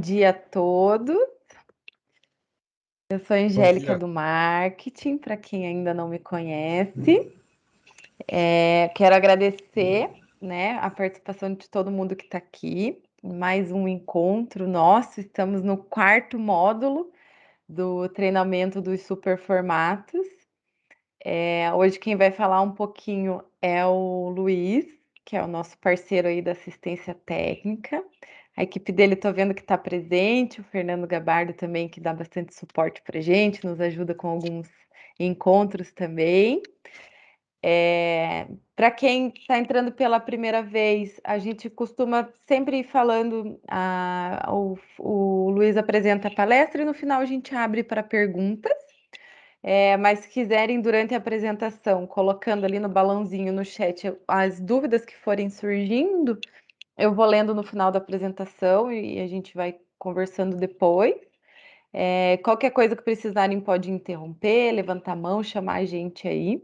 dia a todos. Eu sou a Angélica do marketing, para quem ainda não me conhece. Quero agradecer, né, a participação de todo mundo que está aqui. Mais um encontro nosso. Estamos no 4º módulo do treinamento dos superformatos. Hoje quem vai falar um pouquinho é o Luiz, que é o nosso parceiro aí da assistência técnica. A equipe dele, estou vendo que está presente, o Fernando Gabardo também, que dá bastante suporte para a gente, nos ajuda com alguns encontros também. Para quem está entrando pela primeira vez, a gente costuma sempre ir falando, o Luiz apresenta a palestra e no final a gente abre para perguntas. Mas se quiserem, durante a apresentação, colocando ali no balãozinho, no chat, as dúvidas que forem surgindo, eu vou lendo no final da apresentação e a gente vai conversando depois. Qualquer coisa que precisarem pode interromper, levantar a mão, chamar a gente aí.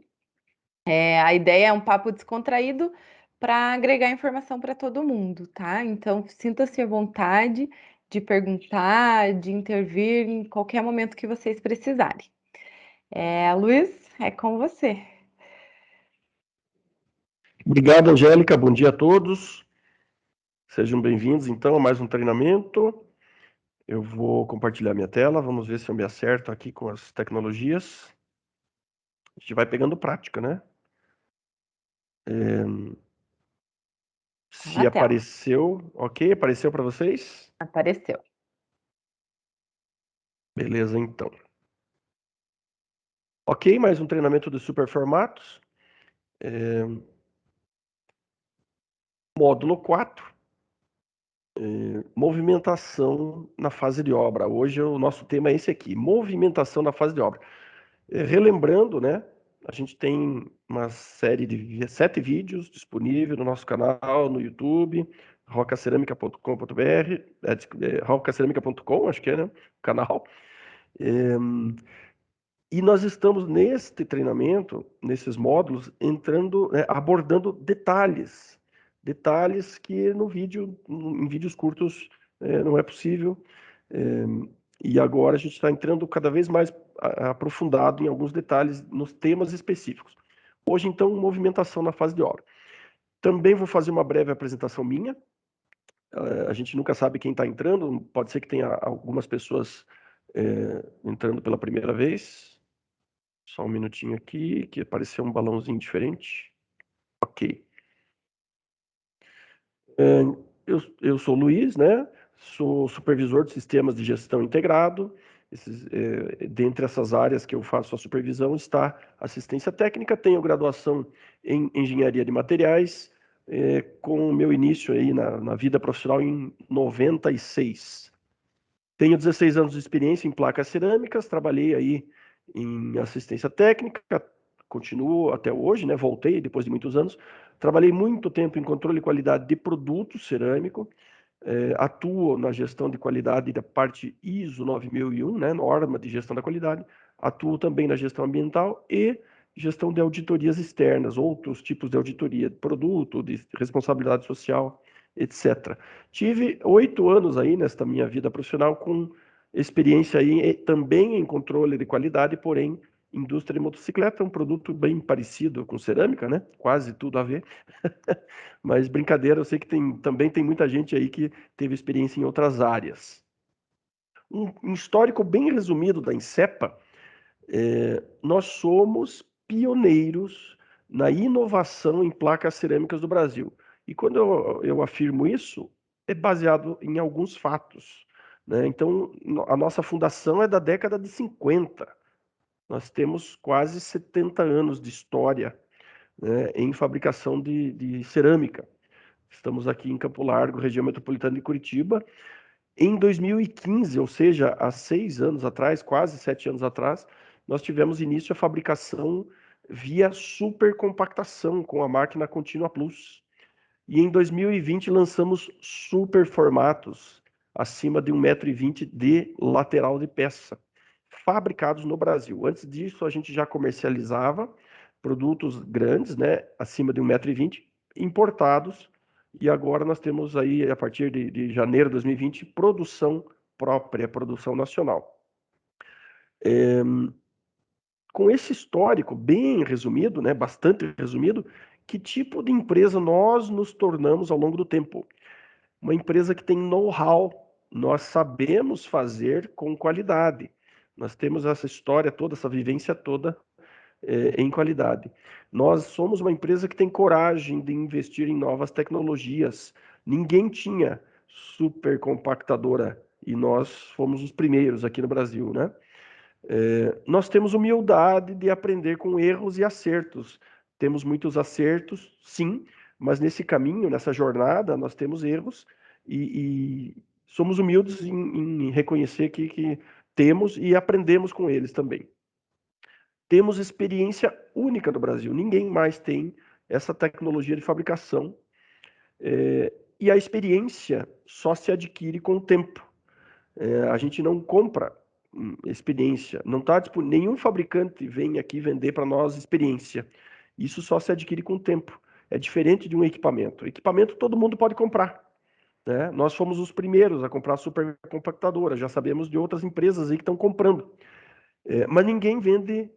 A ideia é um papo descontraído para agregar informação para todo mundo, tá? Então, sinta-se à vontade de perguntar, de intervir em qualquer momento que vocês precisarem. Luiz, é com você. Obrigado, Angélica. Bom dia a todos. Sejam bem-vindos, então, a mais um treinamento. Eu vou compartilhar minha tela. Vamos ver se eu me acerto aqui com as tecnologias. A gente vai pegando prática, né? Se apareceu, ok? Apareceu para vocês? Apareceu. Beleza, então. Ok, mais um treinamento dos superformatos. Módulo 4. Movimentação na fase de obra. Hoje o nosso tema é esse aqui, movimentação na fase de obra. Relembrando, né? A gente tem uma série de 7 vídeos disponível no nosso canal, no YouTube, rocaceramica.com.br, rocaceramica.com, acho que é, né? Canal. E nós estamos neste treinamento, nesses módulos, entrando, abordando detalhes que no vídeo, em vídeos curtos, não é possível. E agora a gente está entrando cada vez mais aprofundado em alguns detalhes nos temas específicos. Hoje, então, movimentação na fase de obra. Também vou fazer uma breve apresentação minha. A gente nunca sabe quem está entrando, pode ser que tenha algumas pessoas entrando pela primeira vez. Só um minutinho aqui, que apareceu um balãozinho diferente. Ok. Eu sou o Luiz, né? Sou supervisor de sistemas de gestão integrado. Dentre essas áreas que eu faço a supervisão está assistência técnica. Tenho graduação em engenharia de materiais, com o meu início aí na vida profissional em 96. Tenho 16 anos de experiência em placas cerâmicas, trabalhei aí em assistência técnica, continuo até hoje, né? Voltei depois de muitos anos. Trabalhei muito tempo em controle e qualidade de produto cerâmico, atuo na gestão de qualidade da parte ISO 9001, né? Norma de gestão da qualidade. Atuo também na gestão ambiental e gestão de auditorias externas, outros tipos de auditoria de produto, de responsabilidade social, etc. Tive 8 anos aí nesta minha vida profissional com experiência aí também em controle de qualidade, porém indústria de motocicleta, um produto bem parecido com cerâmica, né? Quase tudo a ver. Mas brincadeira, eu sei que também tem muita gente aí que teve experiência em outras áreas. Um histórico bem resumido da Insepa, nós somos pioneiros na inovação em placas cerâmicas do Brasil. E quando eu afirmo isso, é baseado em alguns fatos, né? Então, a nossa fundação é da década de 50. Nós temos quase 70 anos de história, né, em fabricação de cerâmica. Estamos aqui em Campo Largo, região metropolitana de Curitiba. Em 2015, ou seja, há 6 anos atrás, quase 7 anos atrás, nós tivemos início a fabricação via supercompactação com a máquina Continua Plus. E em 2020 lançamos superformatos acima de 1,20 m de lateral de peça, fabricados no Brasil. Antes disso, a gente já comercializava produtos grandes, né, acima de 1,20 m, importados e agora nós temos aí, a partir de janeiro de 2020, produção própria, produção nacional. Com esse histórico bem resumido, né, bastante resumido, que tipo de empresa nós nos tornamos ao longo do tempo? Uma empresa que tem know-how, nós sabemos fazer com qualidade. Nós temos essa história toda, essa vivência toda em qualidade. Nós somos uma empresa que tem coragem de investir em novas tecnologias. Ninguém tinha supercompactadora e nós fomos os primeiros aqui no Brasil, né? Nós temos humildade de aprender com erros e acertos. Temos muitos acertos, sim, mas nesse caminho, nessa jornada, nós temos erros e somos humildes em reconhecer que temos e aprendemos com eles também. Temos experiência única no Brasil, ninguém mais tem essa tecnologia de fabricação. E a experiência só se adquire com o tempo. A gente não compra experiência, não está disponível, nenhum fabricante vem aqui vender para nós experiência. Isso só se adquire com o tempo. É diferente de um equipamento. Equipamento todo mundo pode comprar, né? Nós fomos os primeiros a comprar supercompactadora, já sabemos de outras empresas aí que estão comprando. Mas ninguém vende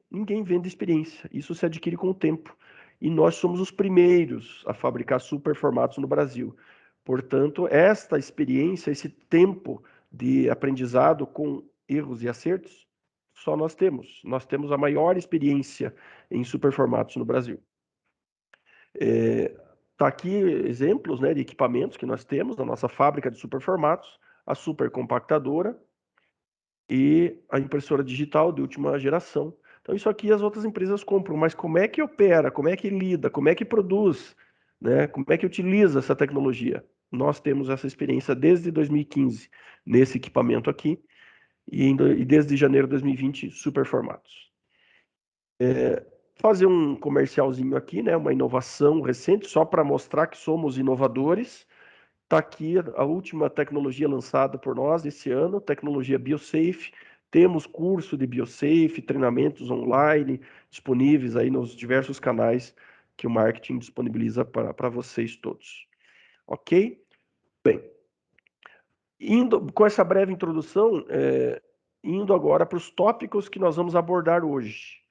experiência. Isso se adquire com o tempo. E nós somos os primeiros a fabricar superformatos no Brasil. Portanto, esta experiência, esse tempo de aprendizado com erros e acertos, só nós temos. Nós temos a maior experiência em superformatos no Brasil. Tá aqui exemplos, né, de equipamentos que nós temos na nossa fábrica de superformatos, a supercompactadora, e a impressora digital de última geração. Então, isso aqui as outras empresas compram, mas como é que opera, como é que lida, como é que produz, né? Como é que utiliza essa tecnologia? Nós temos essa experiência desde 2015 nesse equipamento aqui e desde janeiro de 2020 superformatos. Fazer um comercialzinho aqui, né? Uma inovação recente, só para mostrar que somos inovadores. Está aqui a última tecnologia lançada por nós esse ano, tecnologia BioSafe. Temos curso de BioSafe, treinamentos online disponíveis aí nos diversos canais que o marketing disponibiliza para vocês todos. Ok? Bem, indo com essa breve introdução, indo agora para os tópicos que nós vamos abordar hoje.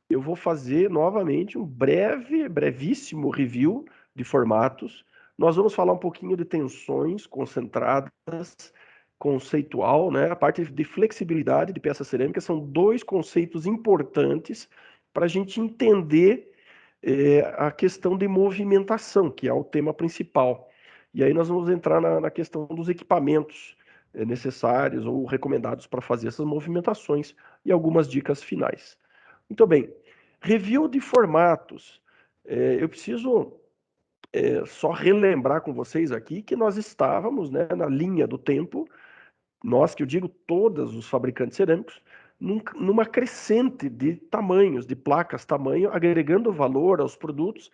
Eu vou fazer novamente um brevíssimo review de formatos. Nós vamos falar um pouquinho de tensões concentradas, conceitual, né? A parte de flexibilidade de peças cerâmicas são dois conceitos importantes para a gente entender a questão de movimentação, que é o tema principal. E aí nós vamos entrar na questão dos equipamentos necessários ou recomendados para fazer essas movimentações e algumas dicas finais. Muito bem, review de formatos. Eu preciso só relembrar com vocês aqui que nós estávamos, né, na linha do tempo, nós que eu digo todos os fabricantes cerâmicos, numa crescente de tamanhos, de placas, tamanho, agregando valor aos produtos,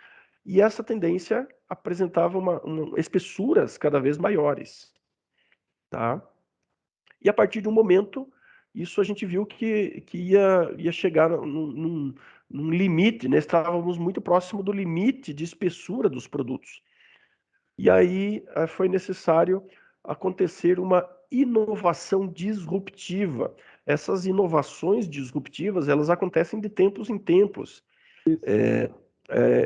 e essa tendência apresentava espessuras cada vez maiores, tá? E a partir de um momento, isso a gente viu que ia chegar num limite, né? Estávamos muito próximo do limite de espessura dos produtos. E aí foi necessário acontecer uma inovação disruptiva. Essas inovações disruptivas, elas acontecem de tempos em tempos.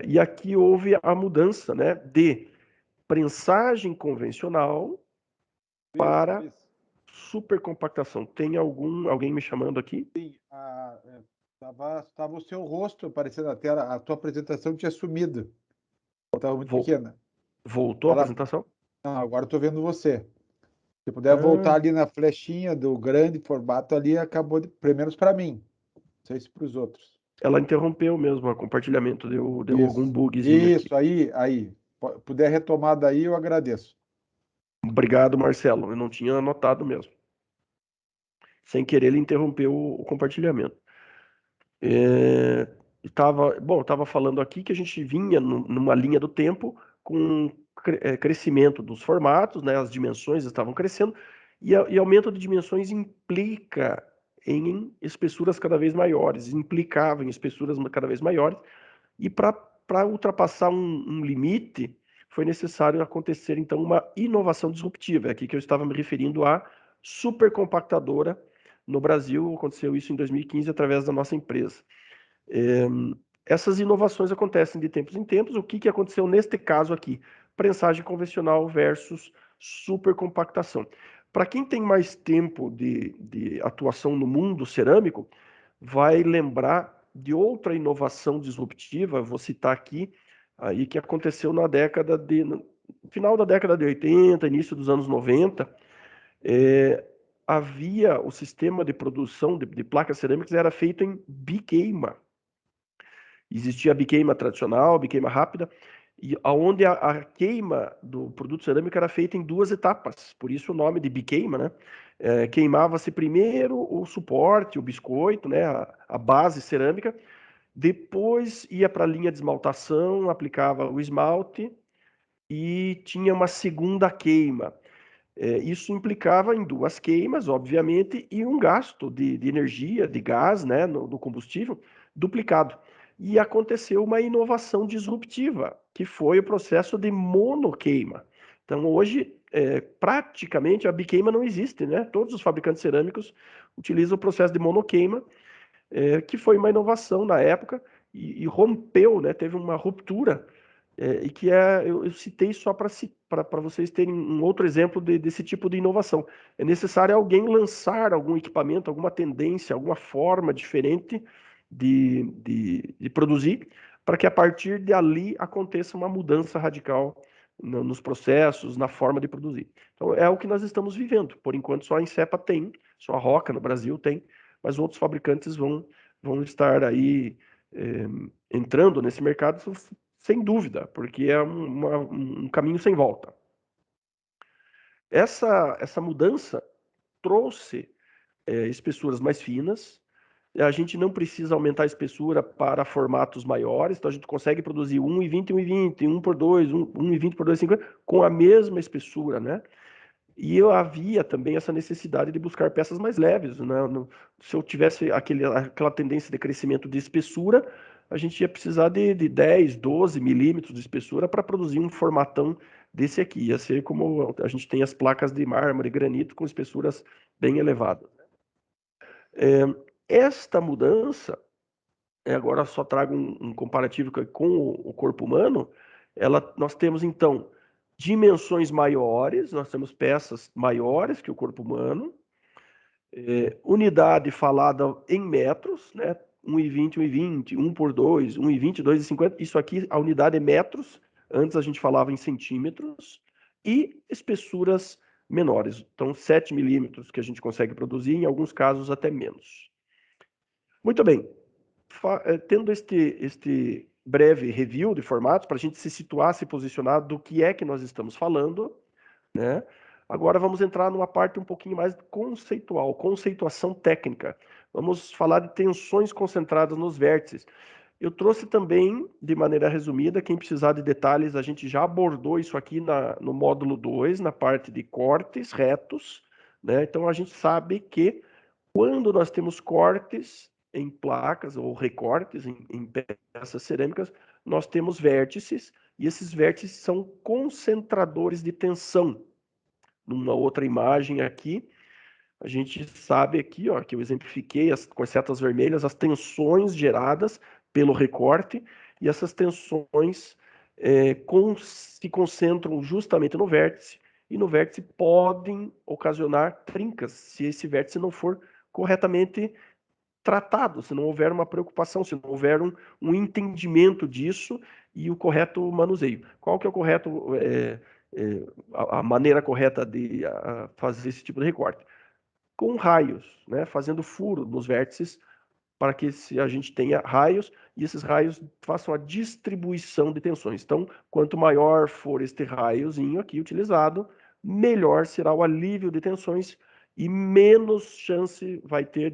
E aqui houve a mudança, né, de prensagem convencional para supercompactação. Tem alguém me chamando aqui? Sim, tava o seu rosto aparecendo na tela, a tua apresentação tinha sumido. Estava muito pequena. Voltou a apresentação? Não, agora estou vendo você. Se puder voltar Ah, ali na flechinha do grande formato ali, acabou, pelo menos para mim. Não sei se para os outros. ela interrompeu mesmo o compartilhamento, deu algum Isso, bugzinho aqui. isso, aí. Puder retomar daí, eu agradeço. Obrigado, Marcelo. Eu não tinha anotado mesmo. Sem querer, ele interrompeu o compartilhamento. Estava falando aqui que a gente vinha numa linha do tempo com crescimento dos formatos, né, as dimensões estavam crescendo, e aumento de dimensões implica em espessuras cada vez maiores, implicava em espessuras cada vez maiores, e para ultrapassar um limite, foi necessário acontecer, então, uma inovação disruptiva. É aqui que eu estava me referindo à supercompactadora no Brasil. Aconteceu isso em 2015 através da nossa empresa. Essas inovações acontecem de tempos em tempos. O que aconteceu neste caso aqui? Prensagem convencional versus supercompactação. Para quem tem mais tempo de atuação no mundo cerâmico, vai lembrar de outra inovação disruptiva, vou citar aqui, aí que aconteceu no final da década de 80, início dos anos 90. Havia o sistema de produção de placas cerâmicas era feito em biqueima. Existia a biqueima tradicional, a biqueima rápida, e onde a queima do produto cerâmico era feita em 2 etapas, por isso o nome de biqueima, né? Queimava-se primeiro o suporte, o biscoito, né? A base cerâmica, depois ia para a linha de esmaltação, aplicava o esmalte e tinha uma segunda queima. Isso implicava em 2 queimas, obviamente, e um gasto de energia, de gás, né, no combustível, duplicado. E aconteceu uma inovação disruptiva, que foi o processo de monoqueima. Então, hoje, praticamente, a biqueima não existe, né? Todos os fabricantes cerâmicos utilizam o processo de monoqueima, que foi uma inovação na época e rompeu, né? Teve uma ruptura, e que eu citei só para vocês terem um outro exemplo desse tipo de inovação. É necessário alguém lançar algum equipamento, alguma tendência, alguma forma diferente de produzir, para que a partir dali aconteça uma mudança radical nos processos, na forma de produzir. Então é o que nós estamos vivendo. Por enquanto só a Insepa tem, só a Roca no Brasil tem, mas outros fabricantes vão estar aí entrando nesse mercado sem dúvida, porque é um caminho sem volta. Essa mudança trouxe espessuras mais finas. A gente não precisa aumentar a espessura para formatos maiores, então a gente consegue produzir 1,20, 1,20, 1 por 2, 1,20 por 2,50 com a mesma espessura, né? E eu havia também essa necessidade de buscar peças mais leves, né? Se eu tivesse aquela tendência de crescimento de espessura, a gente ia precisar de 10, 12 milímetros de espessura para produzir um formatão desse aqui. Ia ser como a gente tem as placas de mármore e granito com espessuras bem elevadas. Esta mudança, agora só trago um comparativo com o corpo humano, nós temos então dimensões maiores, nós temos peças maiores que o corpo humano, unidade falada em metros, né? 1,20, 1,20, 1 por 2, 1,20, 2,50. Isso aqui, a unidade é metros, antes a gente falava em centímetros, e espessuras menores. Então, 7 milímetros que a gente consegue produzir, em alguns casos até menos. Muito bem. Tendo este breve review de formatos, para a gente se situar, se posicionar do que é que nós estamos falando, né? Agora vamos entrar numa parte um pouquinho mais conceitual, conceituação técnica. Vamos falar de tensões concentradas nos vértices. Eu trouxe também, de maneira resumida, quem precisar de detalhes, a gente já abordou isso aqui no módulo 2, na parte de cortes retos, né? Então a gente sabe que quando nós temos cortes em placas ou recortes em peças cerâmicas, nós temos vértices, e esses vértices são concentradores de tensão. Numa outra imagem aqui, a gente sabe aqui, ó, que eu exemplifiquei com as setas vermelhas, as tensões geradas pelo recorte, e essas tensões se concentram justamente no vértice, e no vértice podem ocasionar trincas, se esse vértice não for corretamente tratado, se não houver uma preocupação, se não houver um entendimento disso e o correto manuseio. Qual que é o correto, a maneira correta de fazer esse tipo de recorte? Com raios, né? Fazendo furo nos vértices para que a gente tenha raios e esses raios façam a distribuição de tensões. Então, quanto maior for este raiozinho aqui utilizado, melhor será o alívio de tensões e menos chance vai ter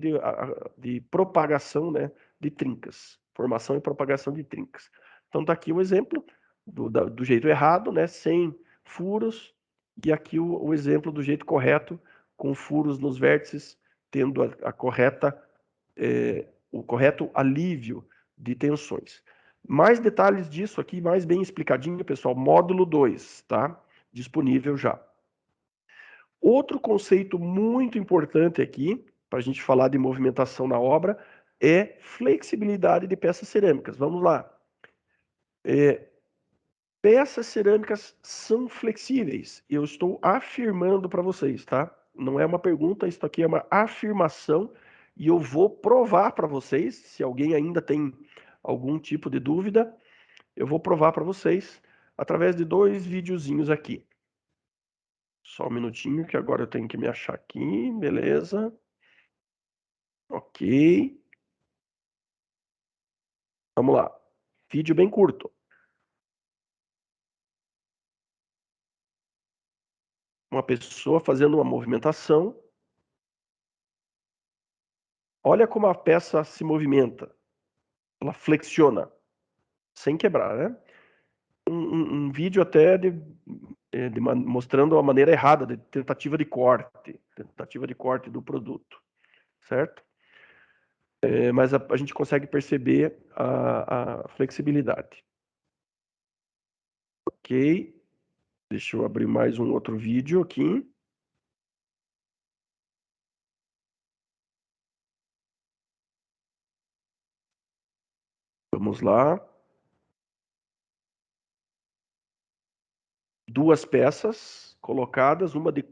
de propagação, né, de trincas, formação e propagação de trincas. Então, está aqui o exemplo do jeito errado, né, sem furos, e aqui o exemplo do jeito correto, com furos nos vértices, tendo o correto alívio de tensões. Mais detalhes disso aqui, mais bem explicadinho, pessoal, módulo 2, tá? Disponível já. Outro conceito muito importante aqui, para a gente falar de movimentação na obra, é flexibilidade de peças cerâmicas. Vamos lá. Peças cerâmicas são flexíveis. Eu estou afirmando para vocês, tá? Não é uma pergunta, isso aqui é uma afirmação e eu vou provar para vocês. Se alguém ainda tem algum tipo de dúvida, eu vou provar para vocês através de 2 videozinhos aqui. Só um minutinho que agora eu tenho que me achar aqui, beleza? Ok. Vamos lá. Vídeo bem curto. Uma pessoa fazendo uma movimentação. Olha como a peça se movimenta. Ela flexiona, sem quebrar, né? Um vídeo até mostrando a maneira errada de tentativa de corte do produto, certo? Mas a gente consegue perceber a flexibilidade. Ok. Deixa eu abrir mais um outro vídeo aqui. Vamos lá. 2 peças colocadas, uma de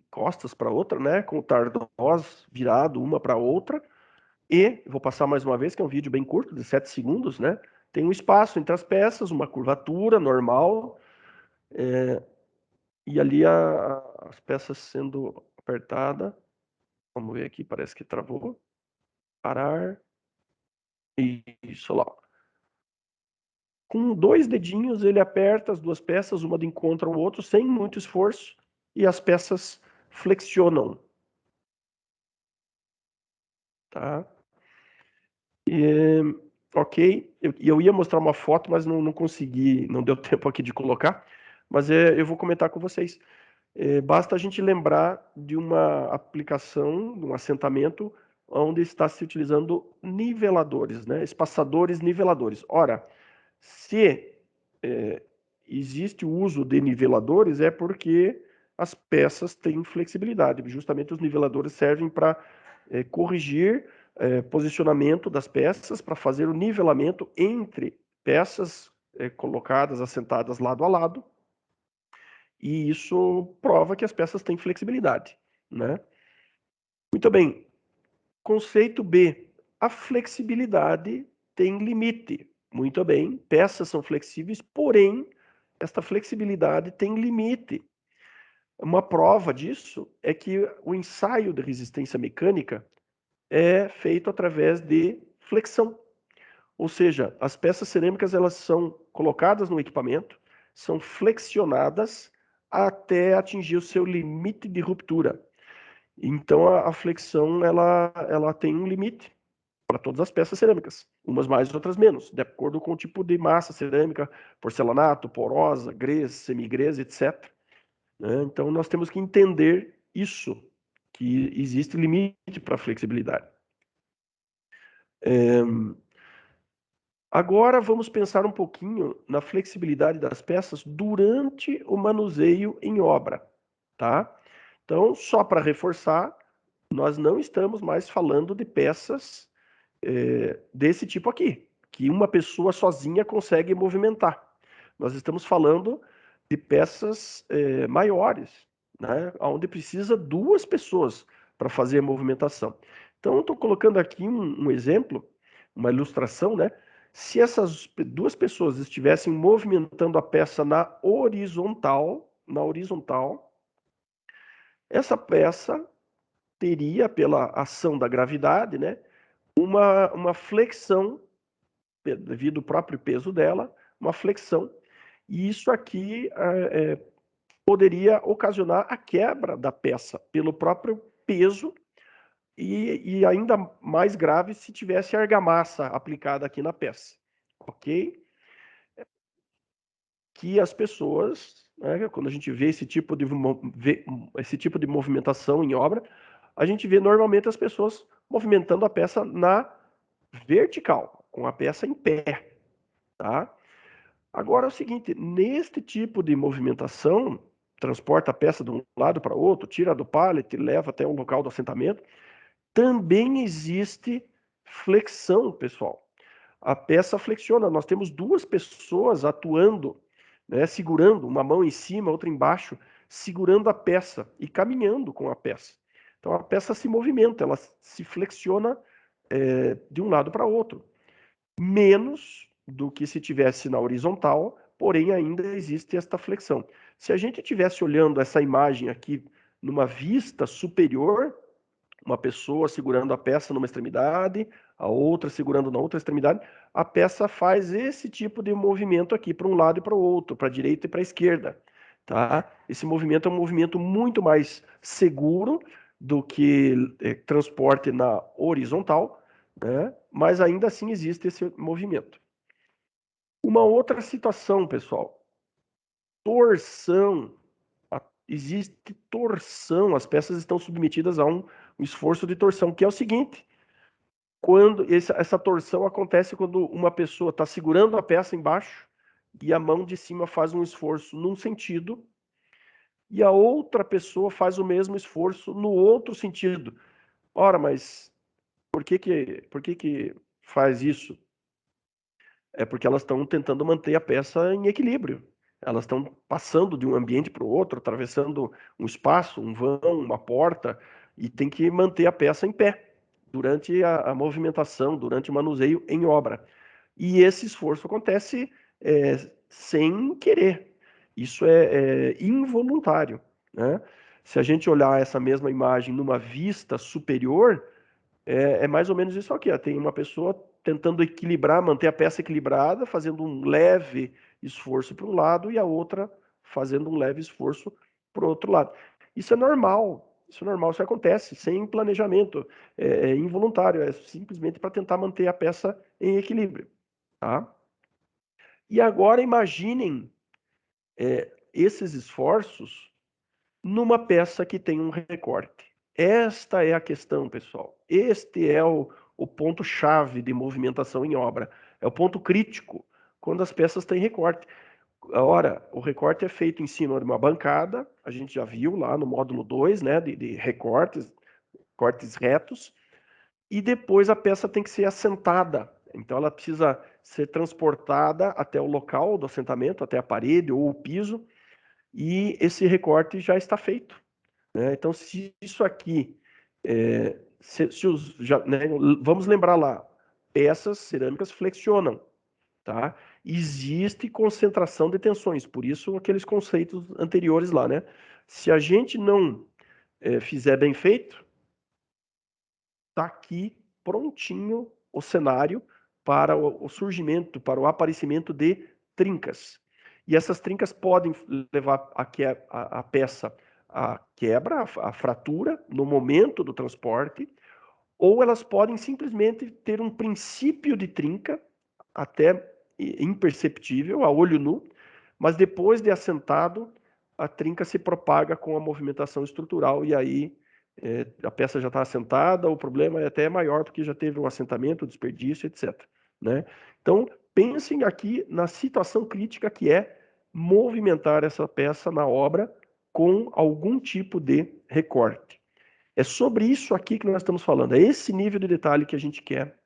costas para outra, né? Com o tardós virado uma para outra. E, vou passar mais uma vez, que é um vídeo bem curto, de 7 segundos, né? Tem um espaço entre as peças, uma curvatura normal. E ali as peças sendo apertadas. Vamos ver aqui, parece que travou. Parar. Isso lá. Com 2 dedinhos, ele aperta as 2 peças, uma de encontro ao outro, sem muito esforço, e as peças flexionam. Tá? Ok, eu ia mostrar uma foto, mas não consegui, não deu tempo aqui de colocar, mas eu vou comentar com vocês. Basta a gente lembrar de uma aplicação, de um assentamento, onde está se utilizando niveladores, né? Espaçadores niveladores. Ora, se existe o uso de niveladores, é porque as peças têm flexibilidade. Justamente os niveladores servem para corrigir posicionamento das peças, para fazer o nivelamento entre peças colocadas, assentadas lado a lado, e isso prova que as peças têm flexibilidade, né? Muito bem. Conceito B. A flexibilidade tem limite. Muito bem. Peças são flexíveis, porém, esta flexibilidade tem limite. Uma prova disso é que o ensaio de resistência mecânica é feito através de flexão. Ou seja, as peças cerâmicas elas são colocadas no equipamento, são flexionadas até atingir o seu limite de ruptura. Então a flexão ela tem um limite para todas as peças cerâmicas, umas mais, outras menos, de acordo com o tipo de massa cerâmica, porcelanato, porosa, grés, semigrés, etc. Né? Então nós temos que entender isso, que existe limite para a flexibilidade. Agora vamos pensar um pouquinho na flexibilidade das peças durante o manuseio em obra, tá? Então, só para reforçar, nós não estamos mais falando de peças desse tipo aqui, que uma pessoa sozinha consegue movimentar. Nós estamos falando de peças maiores, né? Onde precisa 2 pessoas para fazer a movimentação. Então, eu estou colocando aqui um exemplo, uma ilustração, né? Se essas 2 pessoas estivessem movimentando a peça na horizontal, essa peça teria, pela ação da gravidade, né, uma flexão, devido ao próprio peso dela, uma flexão. E isso aqui poderia ocasionar a quebra da peça pelo próprio peso e ainda mais grave se tivesse argamassa aplicada aqui na peça, ok? Que as pessoas, né, quando a gente vê esse tipo de movimentação em obra, a gente vê normalmente as pessoas movimentando a peça na vertical, com a peça em pé, tá? Agora é o seguinte, neste tipo de movimentação, transporta a peça de um lado para outro, tira do pallet, leva até o local do assentamento, também existe flexão, pessoal. A peça flexiona. Nós temos duas pessoas atuando, né, segurando, uma mão em cima, outra embaixo, segurando a peça e caminhando com a peça. Então a peça se movimenta, ela se flexiona de um lado para outro. Menos do que se tivesse na horizontal, porém ainda existe esta flexão. Se a gente estivesse olhando essa imagem aqui numa vista superior, uma pessoa segurando a peça numa extremidade, a outra segurando na outra extremidade, a peça faz esse tipo de movimento aqui, para um lado e para o outro, para a direita e para a esquerda. Tá? Esse movimento é um movimento muito mais seguro do que transporte na horizontal, né? Mas ainda assim existe esse movimento. Uma outra situação, pessoal, torção. Existe torção, as peças estão submetidas a um esforço de torção, que é o seguinte: quando essa torção acontece quando uma pessoa está segurando a peça embaixo e a mão de cima faz um esforço num sentido e a outra pessoa faz o mesmo esforço no outro sentido. Ora, mas por que que faz isso? É porque elas estão tentando manter a peça em equilíbrio. Elas estão passando de um ambiente para o outro, atravessando um espaço, um vão, uma porta, e tem que manter a peça em pé durante a movimentação, durante o manuseio em obra. E esse esforço acontece sem querer. Isso é involuntário, né? Se a gente olhar essa mesma imagem numa vista superior, é mais ou menos isso aqui. Ó. Tem uma pessoa tentando equilibrar, manter a peça equilibrada, fazendo um leve esforço para um lado e a outra fazendo um leve esforço para o outro lado. Isso é normal. Isso é normal, isso acontece sem planejamento, é involuntário, é simplesmente para tentar manter a peça em equilíbrio. Tá? E agora imaginem esses esforços numa peça que tem um recorte. Esta é a questão, pessoal. Este é o ponto-chave de movimentação em obra. É o ponto crítico quando as peças têm recorte. Ora, o recorte é feito em cima de uma bancada, a gente já viu lá no módulo 2, né, de recortes, cortes retos, e depois a peça tem que ser assentada. Então ela precisa ser transportada até o local do assentamento, até a parede ou o piso, e esse recorte já está feito. Né? Então, se isso aqui, né, vamos lembrar lá, peças cerâmicas flexionam, tá? Existe concentração de tensões, por isso aqueles conceitos anteriores lá, né? Se a gente não fizer bem feito, tá aqui prontinho o cenário para o surgimento, para o aparecimento de trincas. E essas trincas podem levar a peça à quebra, à fratura, no momento do transporte, ou elas podem simplesmente ter um princípio de trinca, até imperceptível, a olho nu, mas depois de assentado, a trinca se propaga com a movimentação estrutural e aí a peça já está assentada, o problema é até maior porque já teve um assentamento, desperdício, etc. Né? Então, pensem aqui na situação crítica que é movimentar essa peça na obra com algum tipo de recorte. É sobre isso aqui que nós estamos falando, é esse nível de detalhe que a gente quer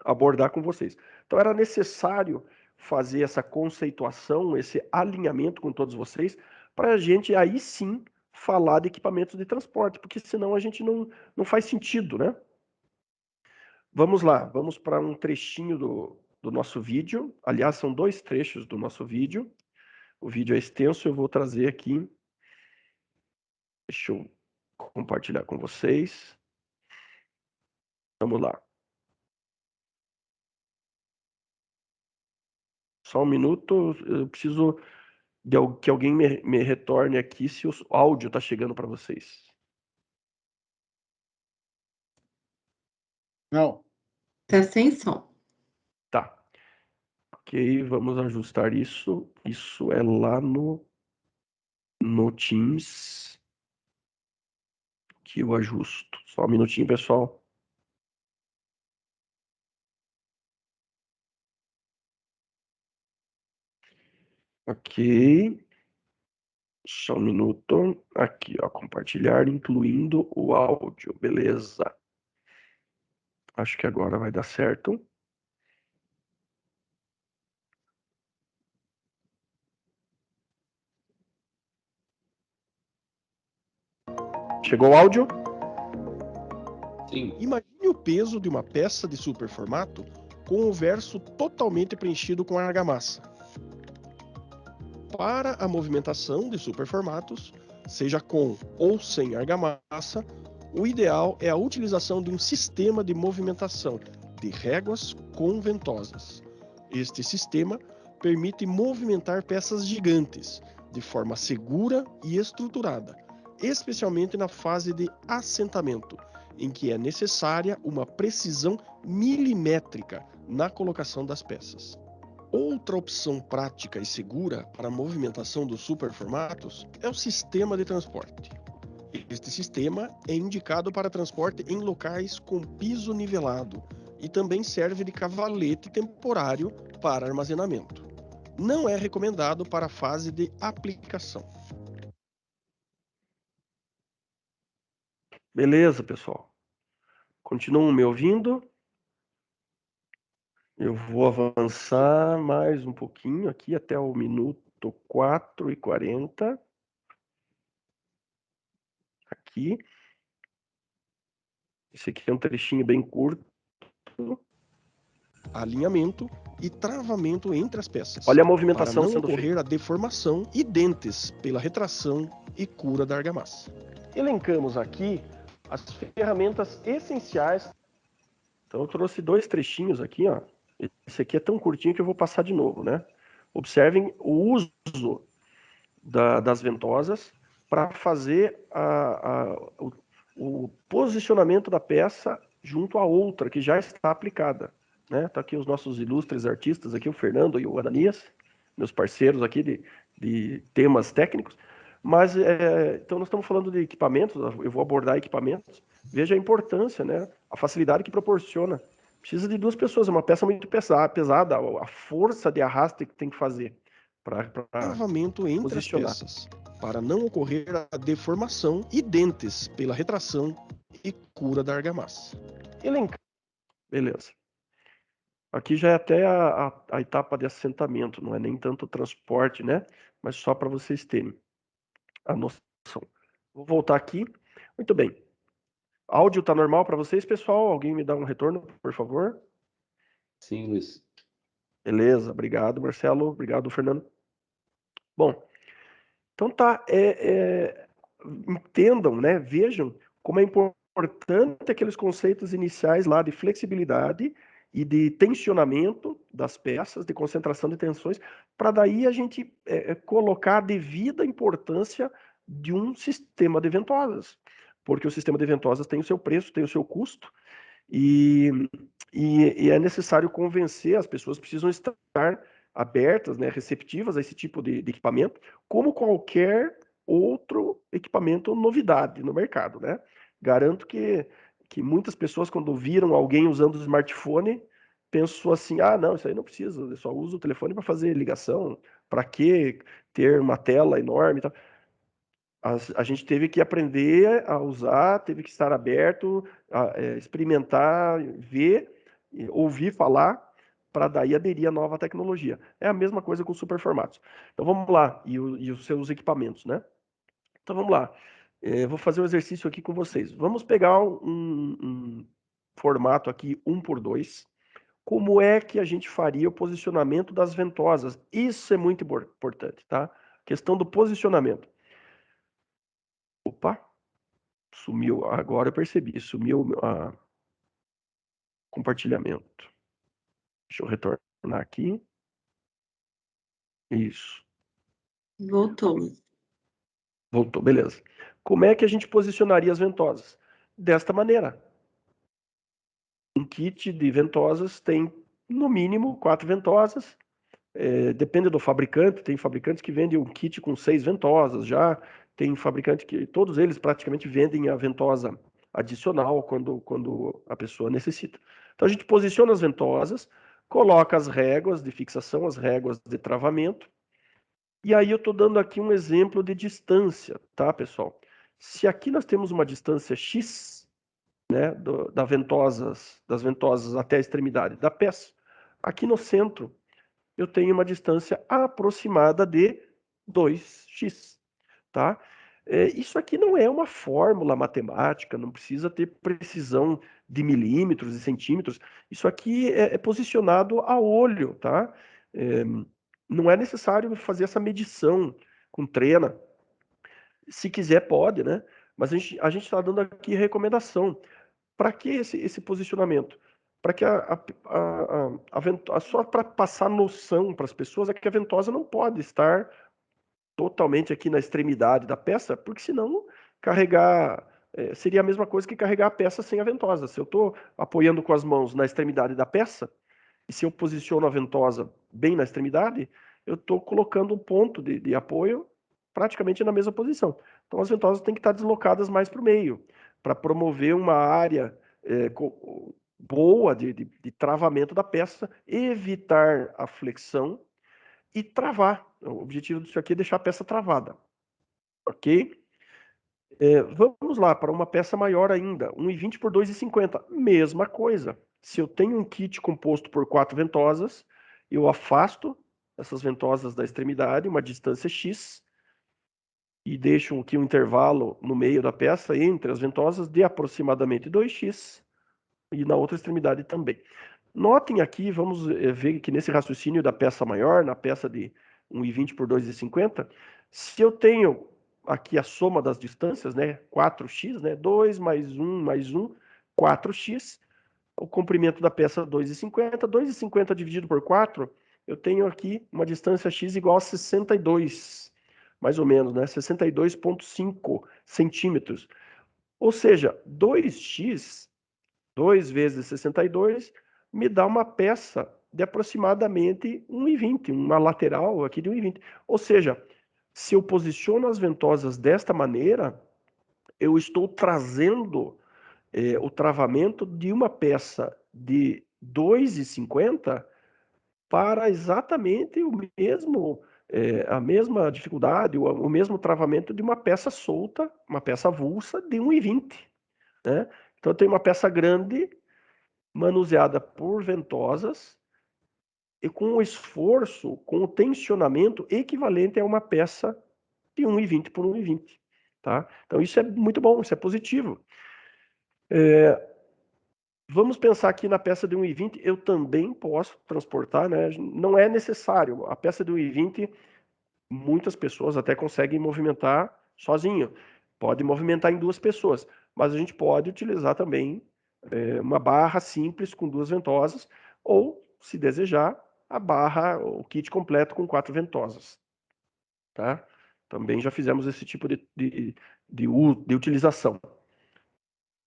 abordar com vocês. Então, era necessário fazer essa conceituação, esse alinhamento com todos vocês, para a gente aí sim falar de equipamentos de transporte, porque senão a gente não faz sentido, né? Vamos lá, vamos para um trechinho do nosso vídeo. Aliás, são dois trechos do nosso vídeo. O vídeo é extenso, eu vou trazer aqui. Deixa eu compartilhar com vocês. Vamos lá. Só um minuto, eu preciso que alguém me retorne aqui se o áudio está chegando para vocês. Não. Tá sem som. Tá. Ok, vamos ajustar isso. Isso é lá no Teams que eu ajusto. Só um minutinho, pessoal. Ok. Só um minuto. Aqui, ó, compartilhar, incluindo o áudio. Beleza. Acho que agora vai dar certo. Chegou o áudio? Sim. Imagine o peso de uma peça de superformato com o verso totalmente preenchido com argamassa. Para a movimentação de superformatos, seja com ou sem argamassa, o ideal é a utilização de um sistema de movimentação de réguas conventosas. Este sistema permite movimentar peças gigantes de forma segura e estruturada, especialmente na fase de assentamento, em que é necessária uma precisão milimétrica na colocação das peças. Outra opção prática e segura para a movimentação dos superformatos é o sistema de transporte. Este sistema é indicado para transporte em locais com piso nivelado e também serve de cavalete temporário para armazenamento. Não é recomendado para a fase de aplicação. Beleza, pessoal. Continuam me ouvindo? Eu vou avançar mais um pouquinho aqui até o minuto 4:40. Aqui. Esse aqui é um trechinho bem curto. Alinhamento e travamento entre as peças. Olha a movimentação para não sendo ocorrer feita. A deformação e dentes pela retração e cura da argamassa. Elencamos aqui as ferramentas essenciais. Então eu trouxe 2 trechinhos aqui, ó. Esse aqui é tão curtinho que eu vou passar de novo, né? Observem o uso das ventosas para fazer o posicionamento da peça junto à outra que já está aplicada. Né? Tá aqui os nossos ilustres artistas, aqui o Fernando e o Ananias, meus parceiros aqui de temas técnicos. Mas, então nós estamos falando de equipamentos, eu vou abordar equipamentos. Veja a importância, né? A facilidade que proporciona. Precisa de 2 pessoas, é uma peça muito pesada, a força de arraste que tem que fazer para travamento entre posicionar. As peças, para não ocorrer a deformação e dentes pela retração e cura da argamassa. Elencar. Beleza. Aqui já é até a etapa de assentamento, não é nem tanto o transporte, né? Mas só para vocês terem a noção. Vou voltar aqui. Muito bem. Áudio tá normal para vocês, pessoal? Alguém me dá um retorno, por favor? Sim, Luiz. Beleza, obrigado, Marcelo. Obrigado, Fernando. Bom, então tá. Entendam, né? Vejam como é importante aqueles conceitos iniciais lá de flexibilidade e de tensionamento das peças, de concentração de tensões, para daí a gente colocar a devida importância de um sistema de ventosas, porque o sistema de ventosas tem o seu preço, tem o seu custo, e é necessário convencer, as pessoas precisam estar abertas, né, receptivas a esse tipo de equipamento, como qualquer outro equipamento novidade no mercado, né? Garanto que muitas pessoas, quando viram alguém usando o smartphone, pensou assim, ah, não, isso aí não precisa, eu só uso o telefone para fazer ligação, para que ter uma tela enorme e tal. A gente teve que aprender a usar, teve que estar aberto, experimentar, ver, ouvir falar, para daí aderir à nova tecnologia. É a mesma coisa com superformatos. Então vamos lá, e os seus equipamentos, né? Então vamos lá. Vou fazer um exercício aqui com vocês. Vamos pegar um formato aqui 1x2. Como é que a gente faria o posicionamento das ventosas? Isso é muito importante, tá? Questão do posicionamento. Opa, sumiu. Agora eu percebi, sumiu o compartilhamento. Deixa eu retornar aqui. Isso. Voltou. Voltou, beleza. Como é que a gente posicionaria as ventosas? Desta maneira. Um kit de ventosas tem, no mínimo, 4 ventosas. Depende do fabricante. Tem fabricantes que vendem um kit com 6 ventosas já. Tem fabricante que, todos eles praticamente vendem a ventosa adicional quando a pessoa necessita. Então a gente posiciona as ventosas, coloca as réguas de fixação, as réguas de travamento, E aí eu estou dando aqui um exemplo de distância, tá, pessoal? Se aqui nós temos uma distância x, né, das ventosas até a extremidade da peça, aqui no centro eu tenho uma distância aproximada de 2x, tá? Isso aqui não é uma fórmula matemática, não precisa ter precisão de milímetros e centímetros. Isso aqui é posicionado a olho, tá? Não é necessário fazer essa medição com trena. Se quiser, pode, né? Mas a gente está dando aqui recomendação. Para que esse posicionamento? Para que só para passar noção para as pessoas é que a ventosa não pode estar totalmente aqui na extremidade da peça, porque senão carregar seria a mesma coisa que carregar a peça sem a ventosa. Se eu estou apoiando com as mãos na extremidade da peça, e se eu posiciono a ventosa bem na extremidade, eu estou colocando um ponto de apoio praticamente na mesma posição. Então as ventosas têm que estar deslocadas mais para o meio, para promover uma área boa de travamento da peça, evitar a flexão e travar. O objetivo disso aqui é deixar a peça travada. Ok? Vamos lá para uma peça maior ainda, 1,20 por 2,50. Mesma coisa. Se eu tenho um kit composto por 4 ventosas, eu afasto essas ventosas da extremidade, uma distância x, e deixo aqui um intervalo no meio da peça entre as ventosas de aproximadamente 2x, e na outra extremidade também. Notem aqui, vamos ver que nesse raciocínio da peça maior, na peça de 1,20 por 2,50, se eu tenho aqui a soma das distâncias, né, 4x, né, 2 mais 1 mais 1, 4x, o comprimento da peça 2,50, 2,50 dividido por 4, eu tenho aqui uma distância x igual a 62, mais ou menos, né, 62,5 centímetros. Ou seja, 2x, 2 vezes 62, me dá uma peça de aproximadamente 1,20, uma lateral aqui de 1,20. Ou seja, se eu posiciono as ventosas desta maneira, eu estou trazendo o travamento de uma peça de 2,50 para exatamente a mesma dificuldade, o mesmo travamento de uma peça solta, uma peça avulsa de 1,20. Né? Então eu tenho uma peça grande manuseada por ventosas e com o esforço, com o tensionamento equivalente a uma peça de 1,20 por 1,20. Tá? Então isso é muito bom, isso é positivo. Vamos pensar aqui na peça de 1,20, eu também posso transportar, né? Não é necessário. A peça de 1,20, muitas pessoas até conseguem movimentar sozinho. Pode movimentar em 2 pessoas, mas a gente pode utilizar também uma barra simples com 2 ventosas, ou, se desejar, a barra, o kit completo com 4 ventosas. Tá? Também já fizemos esse tipo de utilização.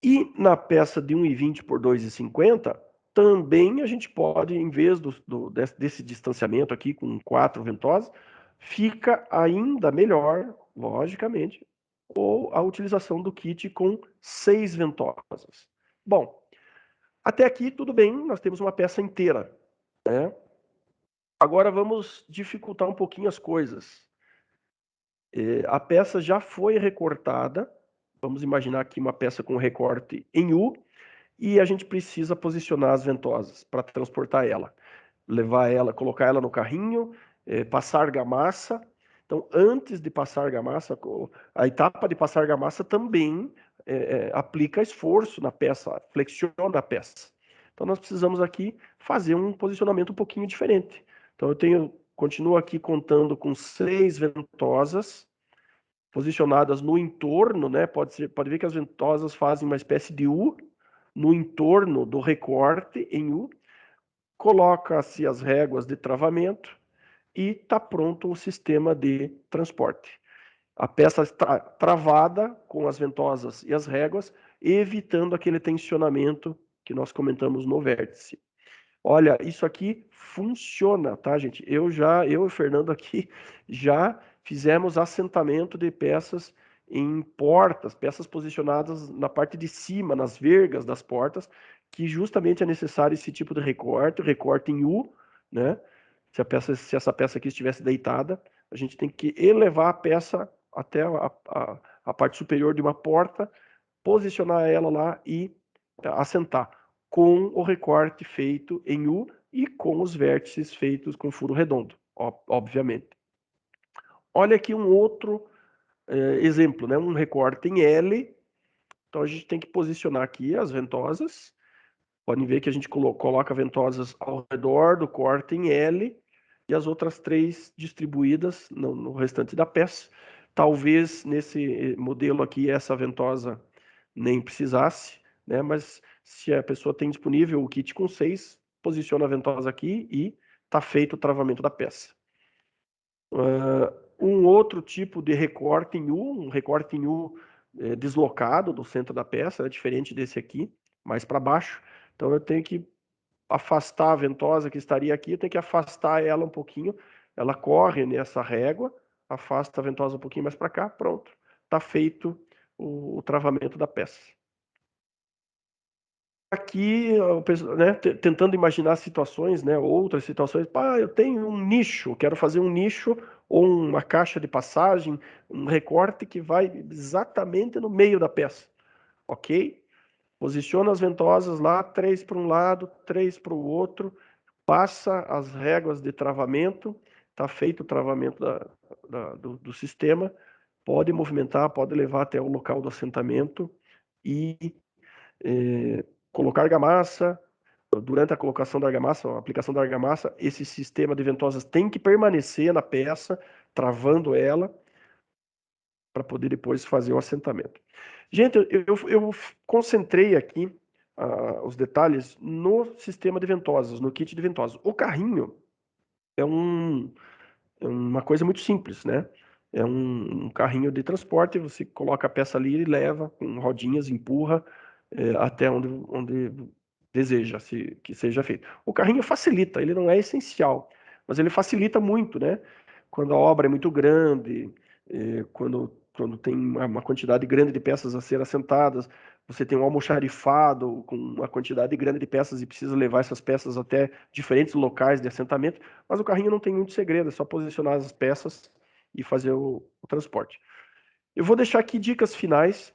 E na peça de 1,20 por 2,50, também a gente pode, em vez desse distanciamento aqui com 4 ventosas, fica ainda melhor, logicamente, ou a utilização do kit com 6 ventosas. Bom, até aqui tudo bem, nós temos uma peça inteira, né? Agora vamos dificultar um pouquinho as coisas. A peça já foi recortada, vamos imaginar aqui uma peça com recorte em U, e a gente precisa posicionar as ventosas para transportar ela. Levar ela, colocar ela no carrinho, passar argamassa. Então, antes de passar argamassa, a etapa de passar argamassa também aplica esforço na peça, flexiona a peça. Então, nós precisamos aqui fazer um posicionamento um pouquinho diferente. Então, continuo aqui contando com 6 ventosas posicionadas no entorno, né? Pode ver que as ventosas fazem uma espécie de U no entorno do recorte em U, coloca-se as réguas de travamento e está pronto o sistema de transporte. A peça está travada com as ventosas e as réguas, evitando aquele tensionamento que nós comentamos no vértice. Olha, isso aqui funciona, tá, gente? Eu e o Fernando aqui já fizemos assentamento de peças em portas, peças posicionadas na parte de cima, nas vergas das portas, que justamente é necessário esse tipo de recorte em U, né? Se essa peça aqui estivesse deitada, a gente tem que elevar a peça até a parte superior de uma porta, posicionar ela lá e assentar, com o recorte feito em U e com os vértices feitos com furo redondo, obviamente. Olha aqui um outro exemplo, né? Um recorte em L. Então a gente tem que posicionar aqui as ventosas. Podem ver que a gente coloca ventosas ao redor do corte em L e as outras 3 distribuídas no restante da peça. Talvez nesse modelo aqui essa ventosa nem precisasse, né? Mas se a pessoa tem disponível o kit com 6, posiciona a ventosa aqui e está feito o travamento da peça. Um outro tipo de recorte em U, um recorte em U deslocado do centro da peça, é diferente desse aqui, mais para baixo. Então eu tenho que afastar a ventosa que estaria aqui, eu tenho que afastar ela um pouquinho, ela corre nessa régua, afasta a ventosa um pouquinho mais para cá, pronto. Está feito o travamento da peça. Aqui, né, tentando imaginar situações, né, outras situações. Eu tenho um nicho, quero fazer um nicho ou uma caixa de passagem, um recorte que vai exatamente no meio da peça. Ok? Posiciona as ventosas lá, 3 para um lado, 3 para o outro, passa as réguas de travamento, está feito o travamento do sistema, pode movimentar, pode levar até o local do assentamento e colocar argamassa. Durante a colocação da argamassa, a aplicação da argamassa, esse sistema de ventosas tem que permanecer na peça, travando ela, para poder depois fazer o assentamento. Gente, eu concentrei aqui os detalhes no sistema de ventosas, no kit de ventosas. O carrinho é uma coisa muito simples, né? É um carrinho de transporte, você coloca a peça ali e leva com rodinhas, empurra até onde deseja que seja feito. O carrinho facilita, ele não é essencial, mas ele facilita muito, né? Quando a obra é muito grande, quando tem uma quantidade grande de peças a ser assentadas, você tem um almoxarifado com uma quantidade grande de peças e precisa levar essas peças até diferentes locais de assentamento, mas o carrinho não tem muito segredo, é só posicionar as peças e fazer o transporte. Eu vou deixar aqui dicas finais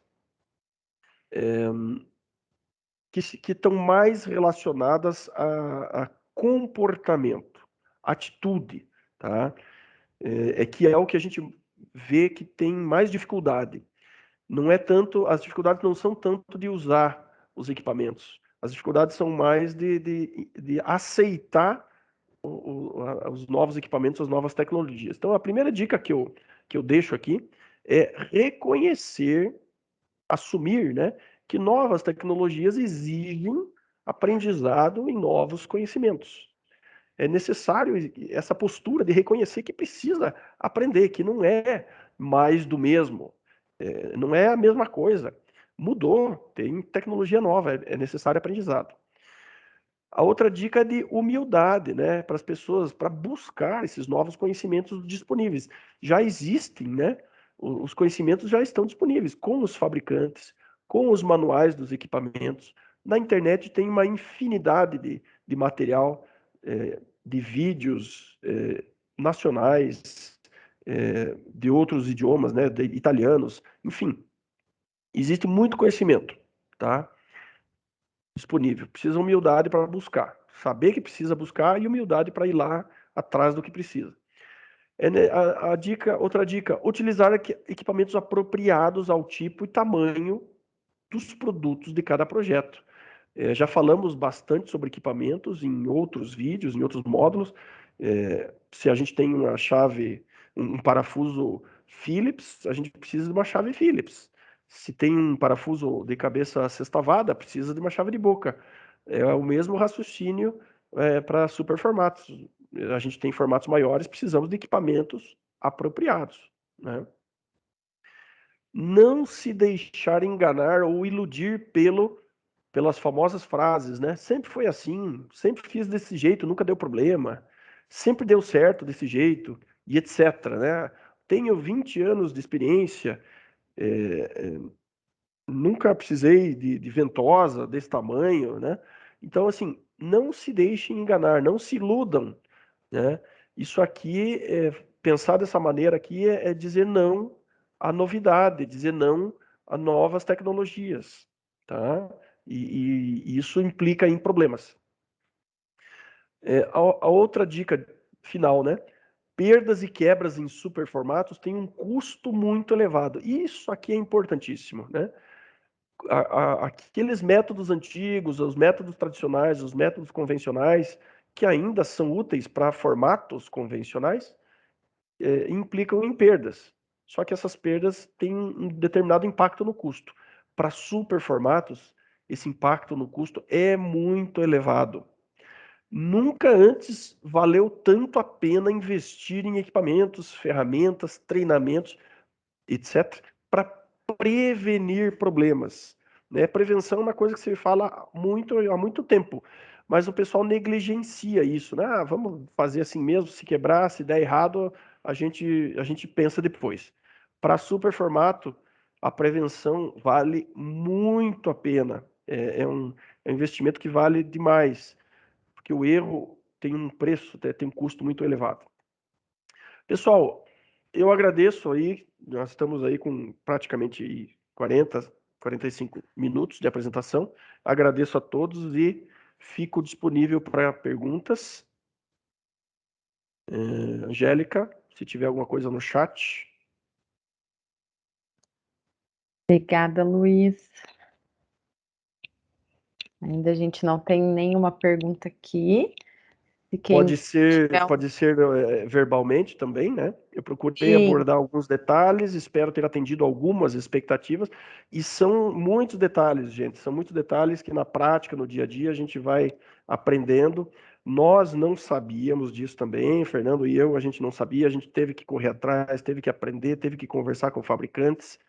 que estão mais relacionadas a comportamento, atitude, tá? Que é o que a gente vê que tem mais dificuldade. Não é tanto, as dificuldades não são tanto de usar os equipamentos, as dificuldades são mais de aceitar os novos equipamentos, as novas tecnologias. Então, a primeira dica que eu deixo aqui é reconhecer, assumir, né, que novas tecnologias exigem aprendizado em novos conhecimentos. É necessário essa postura de reconhecer que precisa aprender, que não é mais do mesmo, não é a mesma coisa. Mudou, tem tecnologia nova, é necessário aprendizado. A outra dica é de humildade, né, para as pessoas, para buscar esses novos conhecimentos disponíveis. Já existem, né? Os conhecimentos já estão disponíveis com os fabricantes, com os manuais dos equipamentos. Na internet tem uma infinidade de material, de vídeos nacionais, de outros idiomas, né, de italianos, enfim. Existe muito conhecimento, tá? Disponível. Precisa humildade para buscar. Saber que precisa buscar e humildade para ir lá atrás do que precisa. Outra dica, utilizar equipamentos apropriados ao tipo e tamanho dos produtos de cada projeto. Já falamos bastante sobre equipamentos em outros vídeos, em outros módulos. Se a gente tem uma chave, um parafuso Phillips, a gente precisa de uma chave Phillips. Se tem um parafuso de cabeça sextavada, precisa de uma chave de boca. É o mesmo raciocínio para super formatos. A gente tem formatos maiores, precisamos de equipamentos apropriados, né? Não se deixar enganar ou iludir pelas famosas frases, né? Sempre foi assim, sempre fiz desse jeito, nunca deu problema, sempre deu certo desse jeito, e etc, né? Tenho 20 anos de experiência, nunca precisei de ventosa desse tamanho, né? Então, assim, não se deixem enganar, não se iludam, né? Isso aqui pensar dessa maneira aqui é dizer não à novidade, dizer não a novas tecnologias, tá? E isso implica em problemas. A outra dica final, né? Perdas e quebras em superformatos têm um custo muito elevado. Isso aqui é importantíssimo, né? Aqueles métodos antigos, os métodos tradicionais, os métodos convencionais, que ainda são úteis para formatos convencionais, implicam em perdas. Só que essas perdas têm um determinado impacto no custo. Para superformatos, esse impacto no custo é muito elevado. Nunca antes valeu tanto a pena investir em equipamentos, ferramentas, treinamentos, etc., para prevenir problemas. Né? Prevenção é uma coisa que se fala muito há muito tempo, mas o pessoal negligencia isso. Né? Ah, vamos fazer assim mesmo, se quebrar, se der errado, a gente pensa depois. Para superformato, a prevenção vale muito a pena. É um investimento que vale demais, porque o erro tem um preço, tem um custo muito elevado. Pessoal, eu agradeço aí, nós estamos aí com praticamente 45 minutos de apresentação. Agradeço a todos e fico disponível para perguntas. Angélica, se tiver alguma coisa no chat. Obrigada, Luiz. Ainda a gente não tem nenhuma pergunta aqui. Pode ser verbalmente também, né? Eu procurei abordar alguns detalhes, espero ter atendido algumas expectativas, e são muitos detalhes, gente, são muitos detalhes que na prática, no dia a dia, a gente vai aprendendo. Nós não sabíamos disso também, Fernando e eu, a gente não sabia, a gente teve que correr atrás, teve que aprender, teve que conversar com fabricantes,